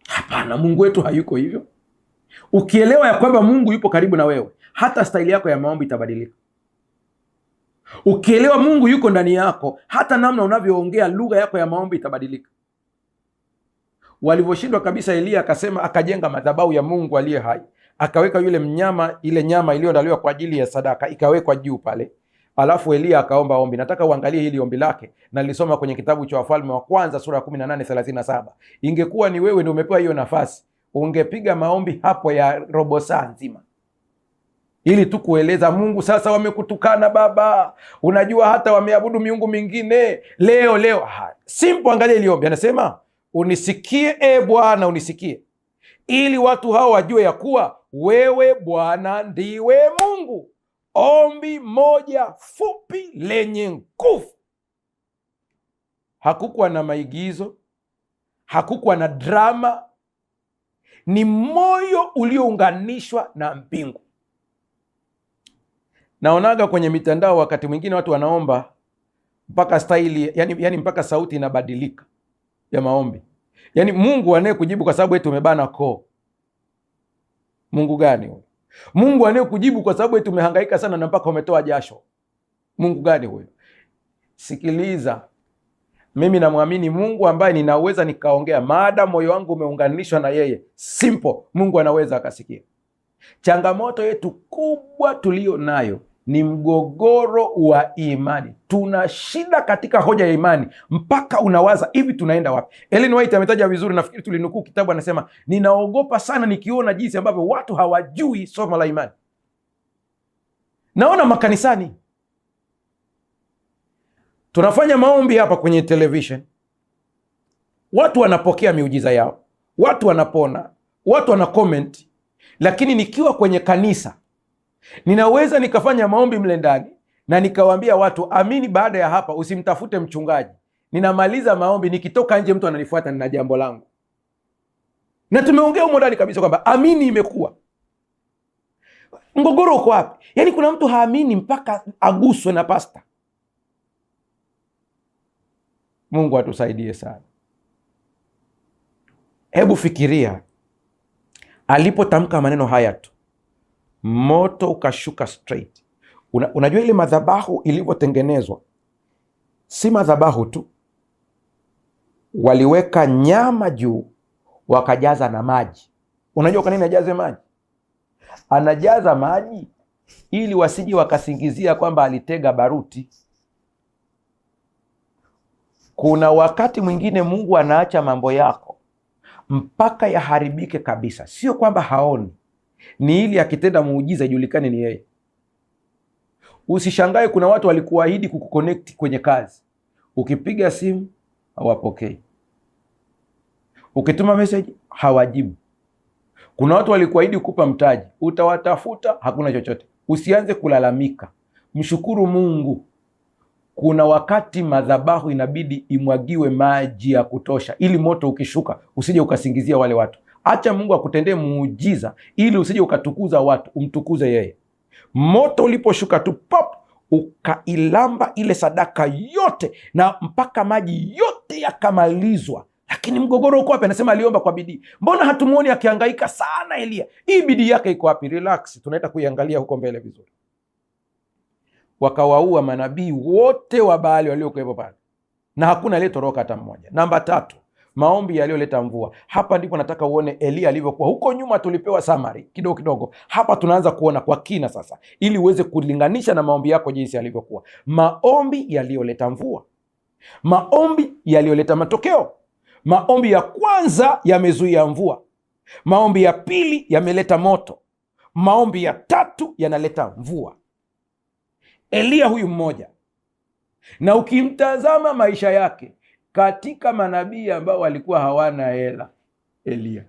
Hapana, Mungu wetu hayuko hivyo. Ukielewa ya kwamba Mungu yupo karibu na wewe, hata staili yako ya maombi itabadilika. Ukielewa Mungu yuko ndani yako, hata namna unavyoongea lugha yako ya maombi itabadilika. Walivyoshindwa kabisa, Eliya akasema, akajenga madhabahu ya Mungu aliye hai, akaweka yule mnyama, ile nyama iliyoandaliwa kwa ajili ya sadaka ikawekwa juu pale. Alafu Eliya akaomba ombi. Nataka uangalie hili ombi lake, na nilisoma kwenye kitabu cha Wafalme wa Kwanza sura ya 18:37. Ingekuwa ni wewe ndio umepewa hiyo nafasi, ungepiga maombi hapo ya robo saa nzima. ili tu kueleza Mungu, sasa wamekutukana Baba, unajua hata wameabudu miungu mingine leo. Simple, angalia ile ombi, anasema unisikie e Bwana, unisikie, ili watu hao wajue ya kuwa wewe Bwana ndiwe Mungu. Ombi moja fupi lenye nguvu. Hakukuwa na maigizo, hakukuwa na drama, ni moyo uliounganishwa na mbingu. Naonaga kwenye mitandao wakati mwingine watu wanaomba mpaka staili, yani mpaka sauti inabadilika ya maombi. Yani Mungu anayekujibu kwa sababu eti umebana koo. Mungu gani huyo? Mungu anayekujibu kwa sababu eti umehangaika sana na mpaka umetoa jasho. Mungu gani huyo? Sikiliza, mimi namwamini Mungu ambaye ninaweza nikaongea maada moyo wangu umeunganishwa na yeye. Simple, Mungu anaweza akasikia. Changamoto yetu kubwa tulio nayo ni mgogoro wa imani. Tuna shida katika hoja ya imani mpaka unawaza hivi, tunaenda wapi? Ellen White ametaja vizuri, nafikiri tulinukuu kitabu, anasema ninaogopa sana nikiona jinsi ambavyo watu hawajui somo la imani. Naona makanisani tunafanya maombi hapa kwenye television, watu wanapokea miujiza yao, watu wanapona, watu wana comment, lakini nikiwa kwenye kanisa ninaweza nikafanya maombi mle ndani na nikawaambia watu amini, baada ya hapa usimtafute mchungaji. Ninamaliza maombi, nikitoka nje mtu ananifuata, nina jambo langu. Na tumeongea humo ndani kabisa kwamba amini imekuwa. Mgogoro uko wapi? Yaani kuna mtu haamini mpaka aguswe na pasta. Mungu atusaidie sana. Hebu fikiria, alipotamka maneno haya tu, moto ukashuka straight. Unajua ile madhabahu ilivyotengenezwa, si madhabahu tu, waliweka nyama juu, wakajaza na maji. Unajua kwa nini ajaze maji? Anajaza maji ili wasije wakasingizia kwamba alitega baruti. Kuna wakati mwingine Mungu anaacha mambo yako mpaka yaharibike kabisa. Sio kwamba haoni, ni ili akitenda muujiza ijulikane ni yeye. Usishangae kuna watu walikuahidi kukuconnect kwenye kazi, ukipiga simu hawapokei, ukituma message hawajibu. Kuna watu walikuahidi kukupa mtaji, utawatafuta hakuna chochote. Usianze kulalamika, mshukuru Mungu. Kuna wakati madhabahu inabidi imwagiwe maji ya kutosha, ili moto ukishuka usije ukasingizia wale watu. Acha Mungu akutendee muujiza ili usije ukatukuza watu, umtukuze yeye. Moto uliposhuka tu pop, ukailamba ile sadaka yote na mpaka maji yote yakamalizwa. Lakini mgogoro uko wapi? Anasema aliomba kwa bidii. Mbona hatumuoni akihangaika sana Elia? Hii bidii yake iko wapi? Relax, tunaenda kuiangalia huko mbele vizuri. Wakawaua manabii wote wa Baali waliokuwepo pale, na hakuna aliyetoroka hata mmoja. Namba 3, maombi yaliyoleta mvua. Hapa ndipo nataka uone Elia alivyokuwa. Huko nyuma tulipewa summary kidogo kidogo, hapa tunaanza kuona kwa kina sasa, ili uweze kulinganisha na maombi yako jinsi yalivyokuwa. Maombi yaliyoleta mvua, maombi yaliyoleta matokeo. Maombi ya kwanza yamezuia mvua, maombi ya pili yameleta moto, maombi ya tatu yanaleta mvua. Elia huyu mmoja, na ukimtazama maisha yake katika manabii ambao walikuwa hawana hela, Elia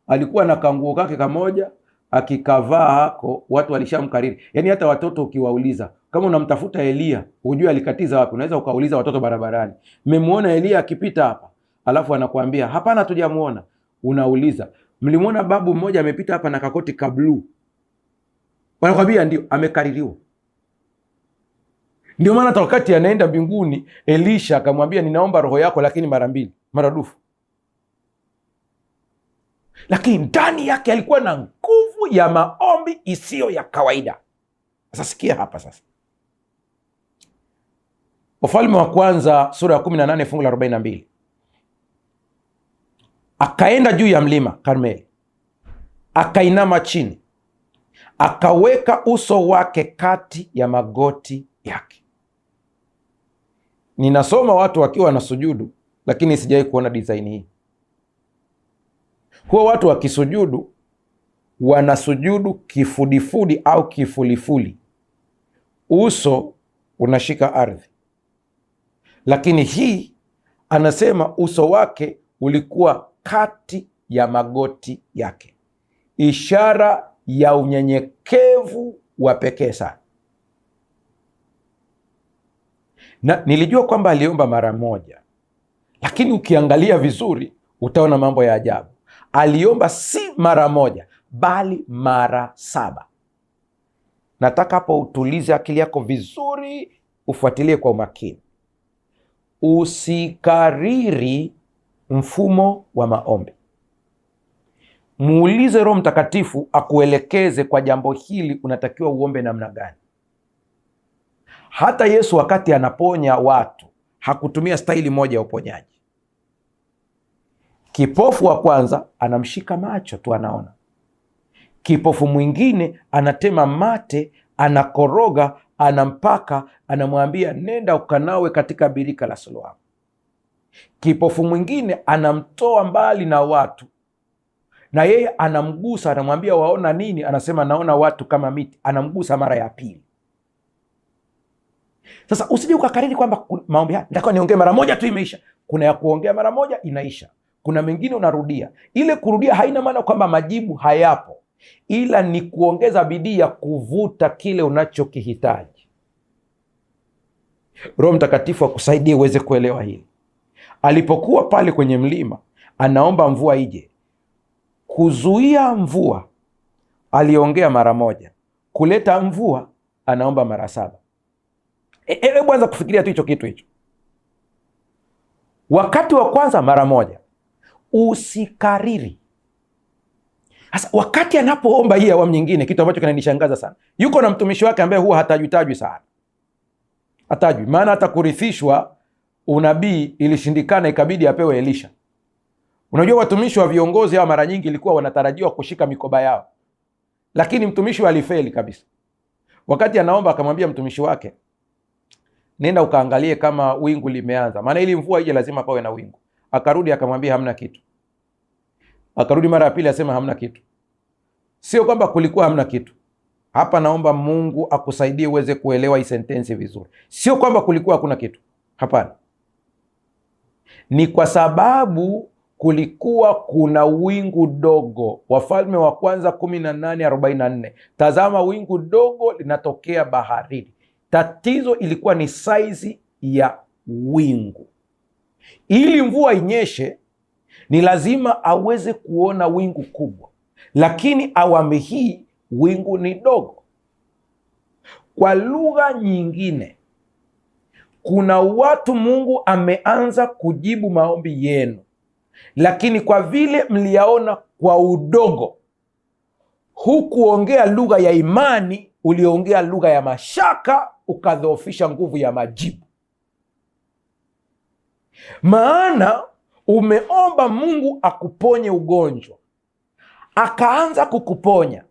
alikuwa na kanguo kake kamoja, akikavaa hako watu walishamkariri. Yaani hata watoto ukiwauliza kama unamtafuta Elia hujui alikatiza wapi, unaweza ukauliza watoto barabarani, mmemwona Elia akipita hapa? Alafu anakuambia hapana, hatujamuona. Unauliza mlimuona babu mmoja amepita hapa na kakoti ka blue? Wanakwambia ndio, amekaririwa. Ndio maana wakati anaenda mbinguni Elisha akamwambia ninaomba roho yako, lakini mara 2 maradufu. Lakini ndani yake alikuwa na nguvu ya maombi isiyo ya kawaida. Sasa sikia hapa sasa. Wafalme wa kwanza sura ya 18 fungu la 42. Akaenda juu ya mlima Karmeli, akainama chini, akaweka uso wake kati ya magoti yake. Ninasoma watu wakiwa na sujudu, lakini sijawahi kuona design hii. Huwa watu wakisujudu wanasujudu kifudifudi au kifulifuli, uso unashika ardhi. Lakini hii anasema uso wake ulikuwa kati ya magoti yake, ishara ya unyenyekevu wa pekee sana. Na nilijua kwamba aliomba mara moja, lakini ukiangalia vizuri utaona mambo ya ajabu. Aliomba si mara moja, bali mara 7. Nataka hapo utulize akili yako vizuri, ufuatilie kwa umakini. Usikariri mfumo wa maombi. Muulize Roho Mtakatifu akuelekeze kwa jambo hili unatakiwa uombe namna gani. Hata Yesu wakati anaponya watu hakutumia staili moja ya uponyaji. Kipofu wa kwanza anamshika macho tu, anaona. Kipofu mwingine anatema mate, anakoroga, anampaka, anamwambia nenda ukanawe katika birika la Siloamu. Kipofu mwingine anamtoa mbali na watu, na yeye anamgusa, anamwambia waona nini? Anasema naona watu kama miti. Anamgusa mara ya pili. Sasa usije ukakariri kwamba maombi haya nitakuwa niongee mara moja tu imeisha. Kuna ya kuongea mara moja inaisha, kuna mengine unarudia. Ile kurudia haina maana kwamba majibu hayapo, ila ni kuongeza bidii ya kuvuta kile unachokihitaji. Roho Mtakatifu akusaidie uweze kuelewa hili. Alipokuwa pale kwenye mlima anaomba mvua ije, kuzuia mvua aliongea mara moja, kuleta mvua anaomba mara 7. Hebu anza kufikiria tu hicho kitu hicho. Wakati wa kwanza mara moja, usikariri. Sasa wakati anapoomba hii awamu nyingine, kitu ambacho kinanishangaza sana, yuko na mtumishi wake ambaye huwa hatajwi sana, hatajwi. Maana hata kurithishwa unabii ilishindikana, ikabidi apewe Elisha. Unajua watumishi wa viongozi hao mara nyingi ilikuwa wanatarajiwa kushika mikoba yao, lakini mtumishi alifeli kabisa. Wakati anaomba akamwambia mtumishi wake, nenda ukaangalie kama wingu limeanza, maana ili mvua ije lazima pawe na wingu. Akarudi akamwambia hamna kitu. Akarudi mara ya pili asema hamna kitu. Sio kwamba kulikuwa hamna kitu. Hapa naomba Mungu akusaidie uweze kuelewa hii sentensi vizuri. Sio kwamba kulikuwa hakuna kitu. Hapana. Ni kwa sababu kulikuwa kuna wingu dogo. Wafalme wa Kwanza 18:44. Tazama wingu dogo linatokea baharini. Tatizo ilikuwa ni saizi ya wingu. Ili mvua inyeshe ni lazima aweze kuona wingu kubwa, lakini awamu hii wingu ni dogo. Kwa lugha nyingine, kuna watu Mungu ameanza kujibu maombi yenu, lakini kwa vile mliyaona kwa udogo, hukuongea lugha ya imani, uliongea lugha ya mashaka, ukadhoofisha nguvu ya majibu. Maana umeomba Mungu akuponye ugonjwa, akaanza kukuponya,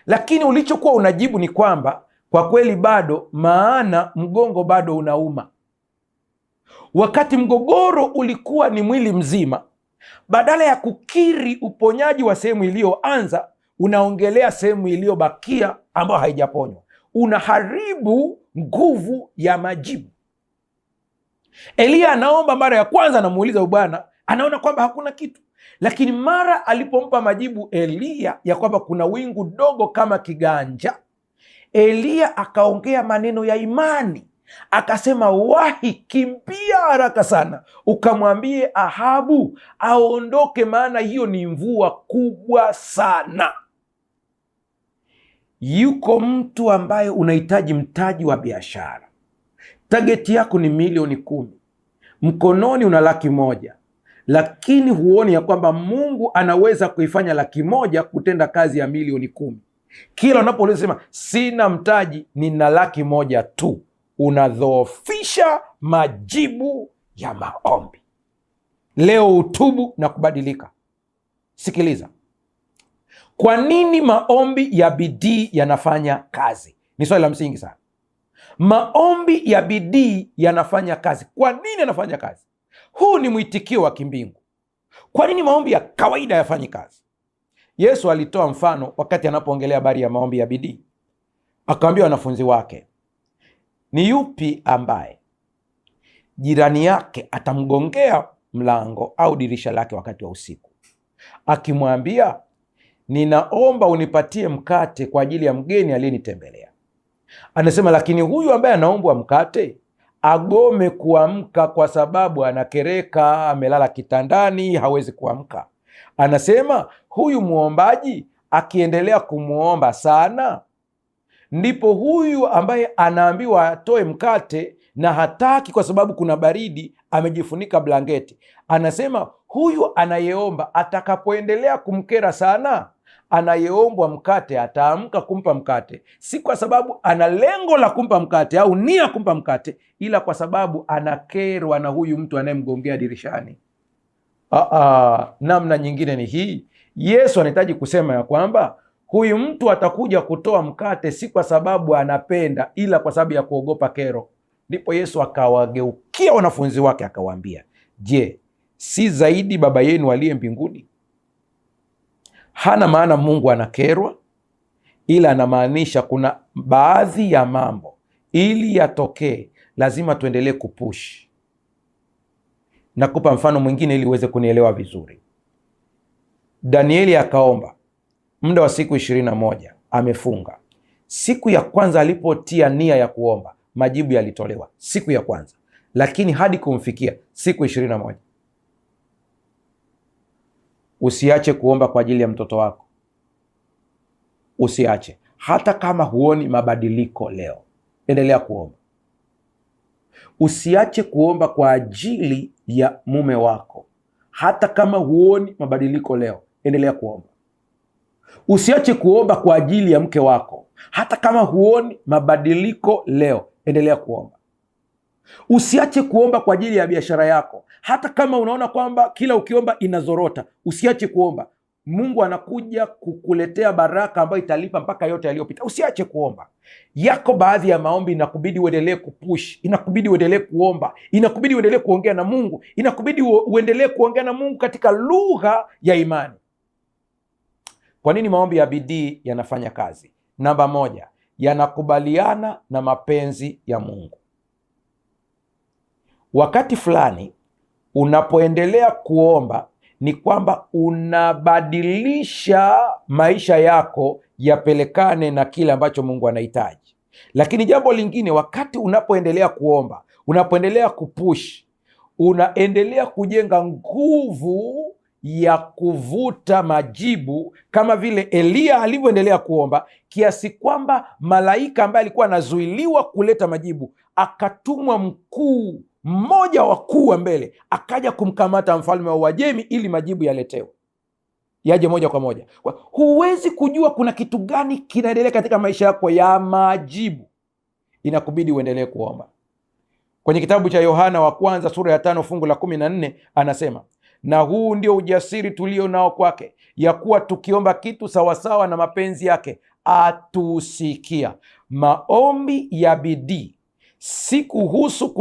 lakini ulichokuwa unajibu ni kwamba kwa kweli bado, maana mgongo bado unauma. Wakati mgogoro ulikuwa ni mwili mzima, badala ya kukiri uponyaji wa sehemu iliyoanza, unaongelea sehemu iliyobakia ambayo haijaponywa. Unaharibu nguvu ya majibu. Eliya anaomba mara ya kwanza, anamuuliza Bwana, anaona kwamba hakuna kitu, lakini mara alipompa majibu Eliya ya kwamba kuna wingu dogo kama kiganja, Eliya akaongea maneno ya imani, akasema, wahi, kimbia haraka sana ukamwambie Ahabu aondoke, maana hiyo ni mvua kubwa sana. Yuko mtu ambaye unahitaji mtaji wa biashara, tageti yako ni milioni 10, mkononi una 100,000, lakini huoni ya kwamba Mungu anaweza kuifanya 100,000 kutenda kazi ya milioni 10. Kila unapouliza sema sina mtaji, nina 100,000 tu, unadhoofisha majibu ya maombi. Leo utubu na kubadilika. Sikiliza, kwa nini maombi ya bidii yanafanya kazi? Ni swali la msingi sana. Maombi ya bidii yanafanya kazi. Kwa nini yanafanya kazi? Huu ni mwitikio wa kimbingu. Kwa nini maombi ya kawaida yafanyi kazi? Yesu alitoa mfano wakati anapoongelea habari ya maombi ya bidii. Akawaambia wanafunzi wake, ni yupi ambaye jirani yake atamgongea mlango au dirisha lake wakati wa usiku, akimwambia, ninaomba unipatie mkate kwa ajili ya mgeni aliyenitembelea? Anasema, lakini huyu ambaye anaombwa mkate agome kuamka kwa sababu anakereka, amelala kitandani, hawezi kuamka. Anasema huyu muombaji akiendelea kumwomba sana, ndipo huyu ambaye anaambiwa atoe mkate na hataki kwa sababu kuna baridi, amejifunika blanketi. Anasema huyu anayeomba atakapoendelea kumkera sana, anayeombwa mkate ataamka kumpa mkate, si kwa sababu ana lengo la kumpa mkate au nia kumpa mkate, ila kwa sababu anakerwa na huyu mtu anayemgongea dirishani. Namna nyingine ni hii. Yesu anahitaji kusema ya kwamba huyu mtu atakuja kutoa mkate si kwa sababu anapenda, ila kwa sababu ya kuogopa kero. Ndipo Yesu akawageukia wanafunzi wake akawaambia, je, si zaidi Baba yenu aliye mbinguni? Hana maana Mungu anakerwa, ila anamaanisha kuna baadhi ya mambo ili yatokee lazima tuendelee kupush. Nakupa mfano mwingine ili uweze kunielewa vizuri. Danieli akaomba muda wa siku 21, amefunga. Siku ya kwanza alipotia nia ya kuomba, majibu yalitolewa siku ya kwanza, lakini hadi kumfikia siku 21. Usiache kuomba kwa ajili ya mtoto wako. Usiache. Hata kama huoni mabadiliko leo, endelea kuomba. Usiache kuomba kwa ajili ya mume wako. Hata kama huoni mabadiliko leo, endelea kuomba. Usiache kuomba kwa ajili ya mke wako. Hata kama huoni mabadiliko leo, endelea kuomba. Usiache kuomba kwa ajili ya biashara yako. Hata kama unaona kwamba kila ukiomba inazorota, usiache kuomba. Mungu anakuja kukuletea baraka ambayo italipa mpaka yote yaliyopita. Usiache kuomba. Yako baadhi ya maombi inakubidi uendelee kupush, inakubidi uendelee kuomba, inakubidi uendelee kuongea na Mungu, inakubidi uendelee kuongea na Mungu katika lugha ya imani. Kwa nini maombi ya bidii yanafanya kazi? Namba moja, yanakubaliana na mapenzi ya Mungu. Wakati fulani unapoendelea kuomba ni kwamba unabadilisha maisha yako yapelekane na kile ambacho Mungu anahitaji. Lakini jambo lingine, wakati unapoendelea kuomba, unapoendelea kupush, unaendelea kujenga nguvu ya kuvuta majibu, kama vile Eliya alivyoendelea kuomba, kiasi kwamba malaika ambaye alikuwa anazuiliwa kuleta majibu akatumwa mkuu mmoja wakuu wa mbele, akaja kumkamata mfalme wa Uajemi ili majibu yaletewe, yaje moja kwa moja. Huwezi kujua kuna kitu gani kinaendelea katika maisha yako ya majibu, inakubidi uendelee kuomba. Kwenye kitabu cha Yohana wa kwanza sura ya 5 fungu la 14 anasema, na huu ndio ujasiri tulio nao kwake, ya kuwa tukiomba kitu sawasawa na mapenzi yake atusikia. Maombi ya bidii si kuhusu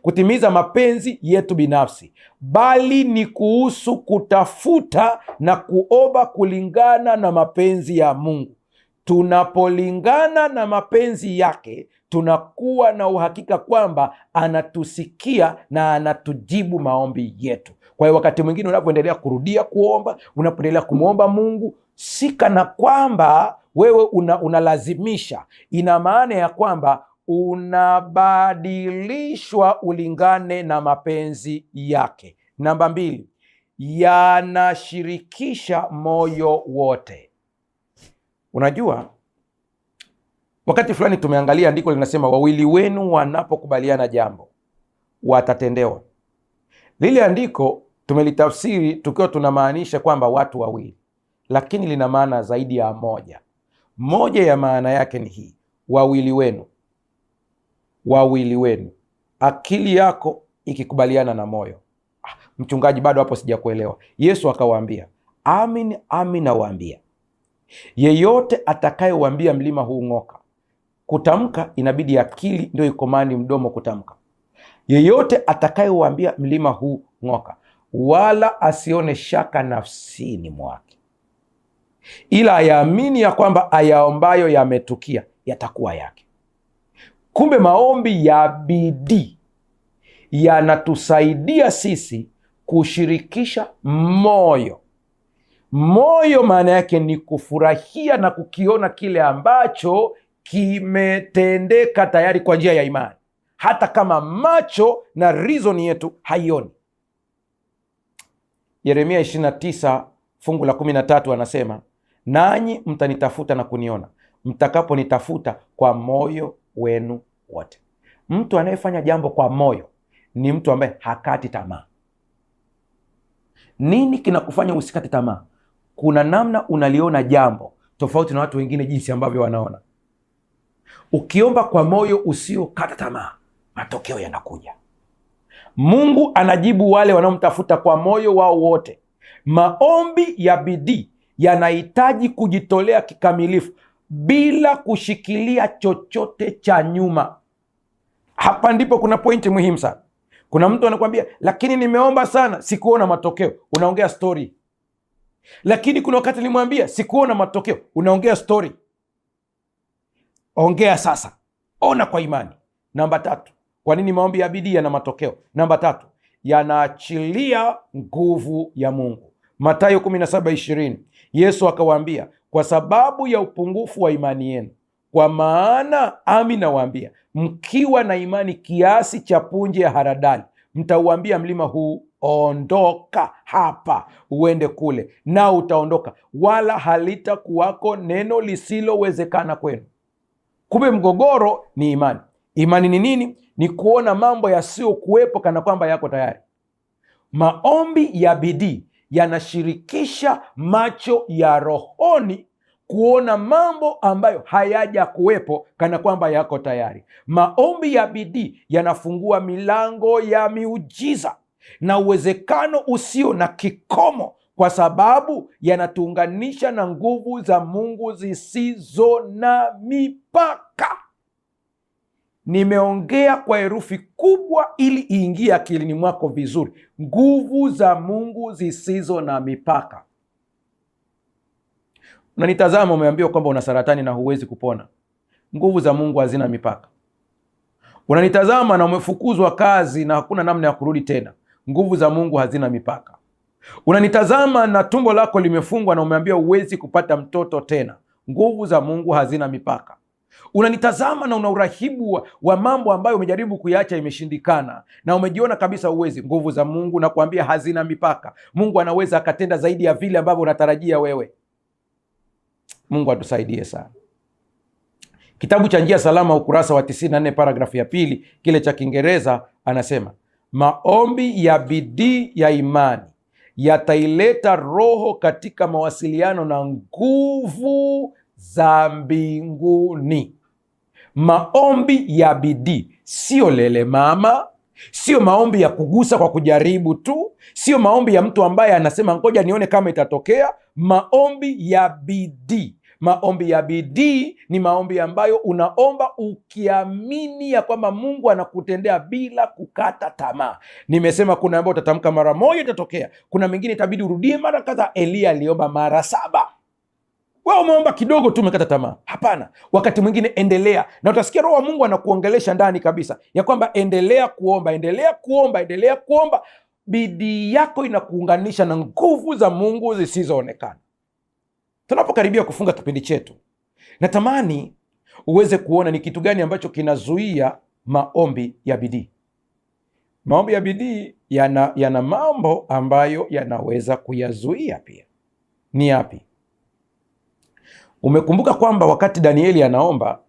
kutimiza mapenzi yetu binafsi, bali ni kuhusu kutafuta na kuomba kulingana na mapenzi ya Mungu. Tunapolingana na mapenzi yake, tunakuwa na uhakika kwamba anatusikia na anatujibu maombi yetu. Kwa hiyo wakati mwingine unapoendelea kurudia kuomba, unapoendelea kumwomba Mungu, si kana kwamba wewe unalazimisha. Ina maana ya kwamba unabadilishwa ulingane na mapenzi yake. Namba 2, yanashirikisha moyo wote. Unajua, wakati fulani tumeangalia andiko linasema, wawili wenu wanapokubaliana jambo watatendewa. Lile andiko tumelitafsiri tukiwa tunamaanisha kwamba watu wawili, lakini lina maana zaidi ya moja. Moja ya maana yake ni hii: wawili wenu. Wawili wenu, akili yako ikikubaliana na moyo. Mchungaji, bado hapo sijakuelewa. Yesu akawaambia, amin amin nawaambia, yeyote atakayeuambia mlima huu ng'oka, kutamka inabidi akili ndio ikomani mdomo kutamka. Yeyote atakayeuambia mlima huu ng'oka, wala asione shaka nafsini mwake. ila ayaamini ya kwamba ayaombayo yametukia yatakuwa yake. Kumbe maombi ya bidii yanatusaidia sisi kushirikisha moyo. Moyo maana yake ni kufurahia na kukiona kile ambacho kimetendeka tayari kwa njia ya imani, hata kama macho na reason yetu haioni. Yeremia 29 fungu la 13 anasema, nanyi mtanitafuta na kuniona mtakaponitafuta kwa moyo wenu wote. Mtu anayefanya jambo kwa moyo ni mtu ambaye hakati tamaa. Nini kinakufanya usikate tamaa? Kuna namna unaliona jambo tofauti na watu wengine jinsi ambavyo wanaona. Ukiomba kwa moyo usiokata tamaa, matokeo yanakuja. Mungu anajibu wale wanaomtafuta kwa moyo wao wote. Maombi ya bidii yanahitaji kujitolea kikamilifu bila kushikilia chochote cha nyuma. Hapa ndipo kuna pointi muhimu sana. Kuna mtu anakuambia, lakini nimeomba sana sikuona matokeo. Unaongea story. Lakini kuna wakati nilimwambia sikuona matokeo. Unaongea story. Ongea sasa, ona kwa imani. Namba 3, kwa nini maombi ya bidii yana matokeo? Namba 3, yanaachilia nguvu ya Mungu. Mathayo 17:20, Yesu akawaambia, kwa sababu ya upungufu wa imani yenu, kwa maana ami nawaambia, mkiwa na imani kiasi cha punje ya haradali, mtauambia mlima huu, ondoka hapa uende kule, na utaondoka, wala halitakuwako neno lisilowezekana kwenu. Kumbe mgogoro ni imani. Imani ni nini? Ni kuona mambo yasiyokuwepo kana kwamba yako tayari. Maombi ya bidii yanashirikisha macho ya rohoni kuona mambo ambayo hayaja kuwepo kana kwamba yako tayari. Maombi ya bidii yanafungua milango ya miujiza na uwezekano usio na kikomo, kwa sababu yanatuunganisha na nguvu za Mungu zisizo na mipaka. Nimeongea kwa herufi kubwa ili iingie akilini mwako vizuri. Nguvu za Mungu zisizo na mipaka. Unanitazama, umeambiwa kwamba una saratani na huwezi kupona. Nguvu za Mungu hazina mipaka. Unanitazama na umefukuzwa kazi na hakuna namna ya kurudi tena. Nguvu za Mungu hazina mipaka. Unanitazama na tumbo lako limefungwa na umeambiwa huwezi kupata mtoto tena. Nguvu za Mungu hazina mipaka. Unanitazama na una urahibu wa mambo ambayo umejaribu kuiacha imeshindikana na umejiona kabisa uwezi. Nguvu za Mungu nakwambia hazina mipaka. Mungu anaweza akatenda zaidi ya vile ambavyo unatarajia wewe. Mungu atusaidie sana. Kitabu cha Njia Salama, ukurasa wa 94, paragrafu ya 2, kile cha Kiingereza, anasema maombi ya bidii ya imani yataileta roho katika mawasiliano na nguvu za mbinguni. Maombi ya bidii sio lele mama, sio maombi ya kugusa kwa kujaribu tu, sio maombi ya mtu ambaye anasema ngoja nione kama itatokea. Maombi ya bidii. Maombi ya bidii ni maombi ambayo unaomba ukiamini ya kwamba Mungu anakutendea bila kukata tamaa. Nimesema kuna ambayo utatamka mara moja itatokea, kuna mengine itabidi urudie mara kadhaa. Elia aliomba mara 7. Wewe umeomba kidogo tu umekata tamaa. Hapana, wakati mwingine endelea, na utasikia Roho wa Mungu anakuongelesha ndani kabisa ya kwamba endelea kuomba, endelea kuomba, endelea kuomba. Bidii yako inakuunganisha na nguvu za Mungu zisizoonekana. Tunapokaribia kufunga kipindi chetu, natamani uweze kuona ni kitu gani ambacho kinazuia maombi ya bidii. Maombi ya bidii yana mambo ambayo yanaweza kuyazuia pia. Ni yapi? Umekumbuka kwamba wakati Danieli anaomba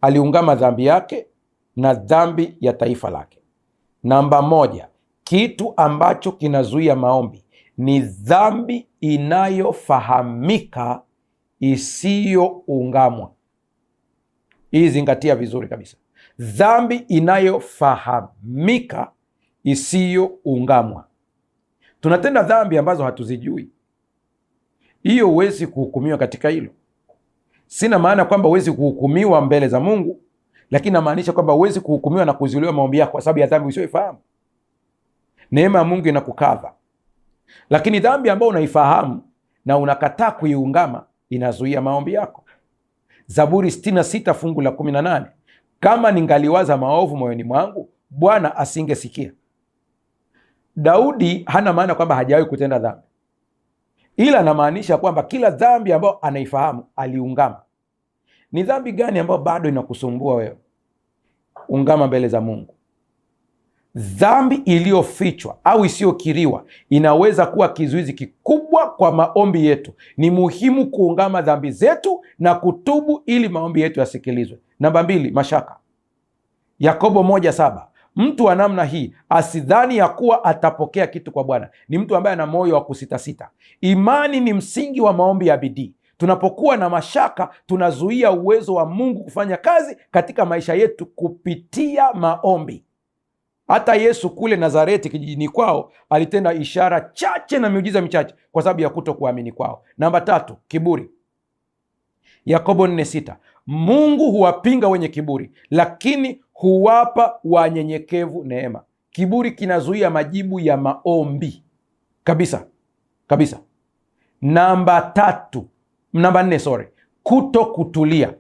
aliungama dhambi yake na dhambi ya taifa lake. Namba 1, kitu ambacho kinazuia maombi ni dhambi inayofahamika isiyoungamwa. Hii zingatia vizuri kabisa. Dhambi inayofahamika isiyoungamwa. Tunatenda dhambi ambazo hatuzijui. Hiyo huwezi kuhukumiwa katika hilo. Sina maana kwamba huwezi kuhukumiwa mbele za Mungu, lakini namaanisha kwamba huwezi kuhukumiwa na kuzuiliwa maombi yako kwa sababu ya dhambi usiyoifahamu. Neema ya Mungu inakukava. Lakini dhambi ambayo unaifahamu na unakataa kuiungama, inazuia maombi yako. Zaburi 66 fungu la 18, kama ningaliwaza maovu moyoni mwangu, Bwana asingesikia. Daudi hana maana kwamba hajawahi kutenda dhambi, ila anamaanisha kwamba kila dhambi ambayo anaifahamu aliungama. Ni dhambi gani ambayo bado inakusumbua wewe? Ungama mbele za Mungu. Dhambi iliyofichwa au isiyokiriwa inaweza kuwa kizuizi kikubwa kwa maombi yetu. Ni muhimu kuungama dhambi zetu na kutubu ili maombi yetu yasikilizwe. Namba 2, mashaka. Yakobo 1:7, mtu wa namna hii asidhani ya kuwa atapokea kitu kwa Bwana. Ni mtu ambaye ana moyo wa kusitasita. Imani ni msingi wa maombi ya bidii. Tunapokuwa na mashaka, tunazuia uwezo wa Mungu kufanya kazi katika maisha yetu kupitia maombi. Hata Yesu kule Nazareti kijijini kwao alitenda ishara chache na miujiza michache kwa sababu ya kutokuamini kwao. Namba 3, kiburi. Yakobo 4:6, Mungu huwapinga wenye kiburi, lakini huwapa wanyenyekevu neema. Kiburi kinazuia majibu ya maombi kabisa kabisa. Namba 4, kutokutulia.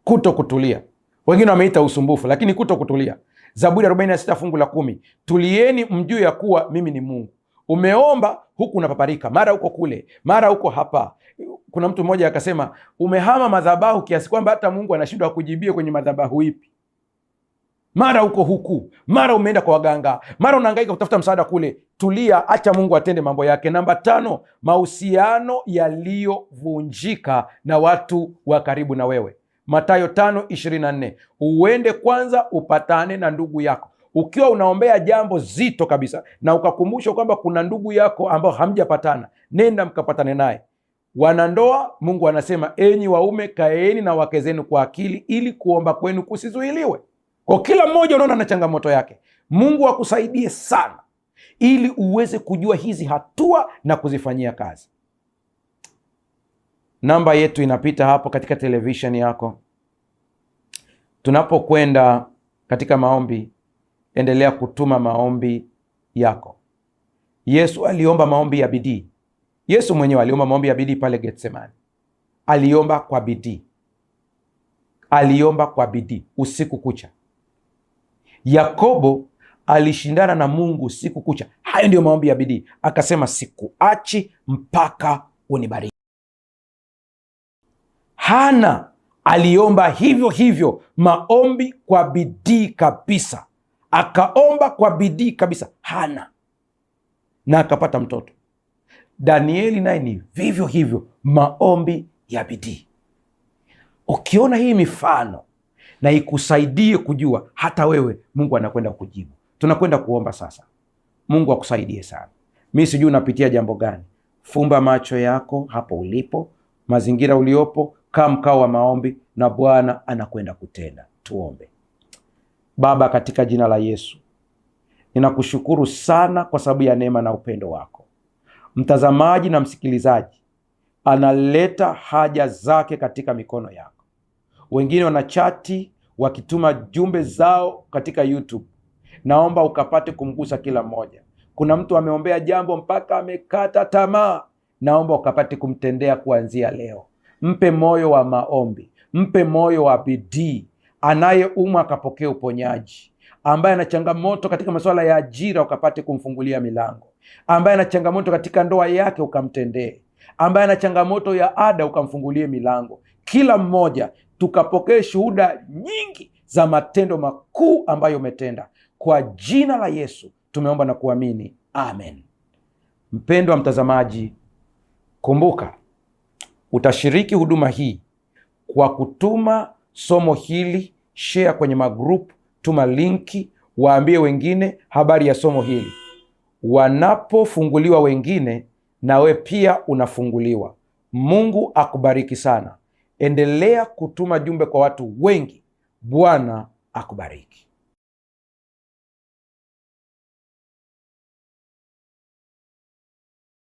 Kutokutulia, wengine wameita usumbufu, lakini kutokutulia. Zaburi 46 fungu la 10, tulieni mjue ya kuwa mimi ni Mungu. Umeomba huku unapaparika, mara huko kule, mara huko hapa. Kuna mtu mmoja akasema umehama madhabahu kiasi kwamba hata Mungu anashindwa kujibia kwenye madhabahu ipi. Mara huko huku, mara umeenda kwa waganga, mara unahangaika kutafuta msaada kule. Tulia, acha Mungu atende mambo yake. Namba 5, mahusiano yaliyovunjika na watu wa karibu na wewe. Mathayo 5:24, uende kwanza upatane na ndugu yako. Ukiwa unaombea jambo zito kabisa na ukakumbushwa kwamba kuna ndugu yako ambao hamjapatana, nenda mkapatane naye. Wanandoa, Mungu anasema enyi waume kaeni na wake zenu kwa akili, ili kuomba kwenu kusizuiliwe. Kwa kila mmoja unaona na changamoto yake. Mungu akusaidie sana ili uweze kujua hizi hatua na kuzifanyia kazi. Namba yetu inapita hapo katika televisheni yako. Tunapokwenda katika maombi, endelea kutuma maombi yako. Yesu aliomba maombi ya bidii. Yesu mwenyewe aliomba maombi ya bidii pale Getsemani. Aliomba kwa bidii. Aliomba kwa bidii usiku kucha. Yakobo alishindana na Mungu usiku kucha. Hayo ndio maombi ya bidii. Akasema sikuachi mpaka unibariki. Hana aliomba hivyo hivyo, maombi kwa bidii kabisa. Akaomba kwa bidii kabisa Hana, na akapata mtoto. Danieli naye ni vivyo hivyo, maombi ya bidii. Ukiona hii mifano na ikusaidie kujua hata wewe Mungu anakwenda kujibu. Tunakwenda kuomba sasa. Mungu akusaidie sana. Mimi sijui unapitia jambo gani. Fumba macho yako hapo ulipo, mazingira uliopo, kaa mkao wa maombi na Bwana anakwenda kutenda. Tuombe. Baba, katika jina la Yesu, ninakushukuru sana kwa sababu ya neema na upendo wako. Mtazamaji na msikilizaji analeta haja zake katika mikono yako. Wengine wanachati wakituma jumbe zao katika YouTube. Naomba ukapate kumgusa kila mmoja. Kuna mtu ameombea jambo mpaka amekata tamaa. Naomba ukapate kumtendea kuanzia leo. Mpe moyo wa maombi, mpe moyo wa bidii. Anayeumwa akapokee uponyaji. Ambaye ana changamoto katika masuala ya ajira ukapate kumfungulia milango. Ambaye ana changamoto katika ndoa yake ukamtendee. Ambaye ana changamoto ya ada ukamfungulie milango. Kila mmoja tukapokee shuhuda nyingi za matendo makuu ambayo umetenda. Kwa jina la Yesu tumeomba na kuamini, amen. Mpendwa mtazamaji, kumbuka utashiriki huduma hii kwa kutuma somo hili, share kwenye magrupu, tuma linki, waambie wengine habari ya somo hili. Wanapofunguliwa wengine, nawe pia unafunguliwa. Mungu akubariki sana. Endelea kutuma jumbe kwa watu wengi. Bwana akubariki.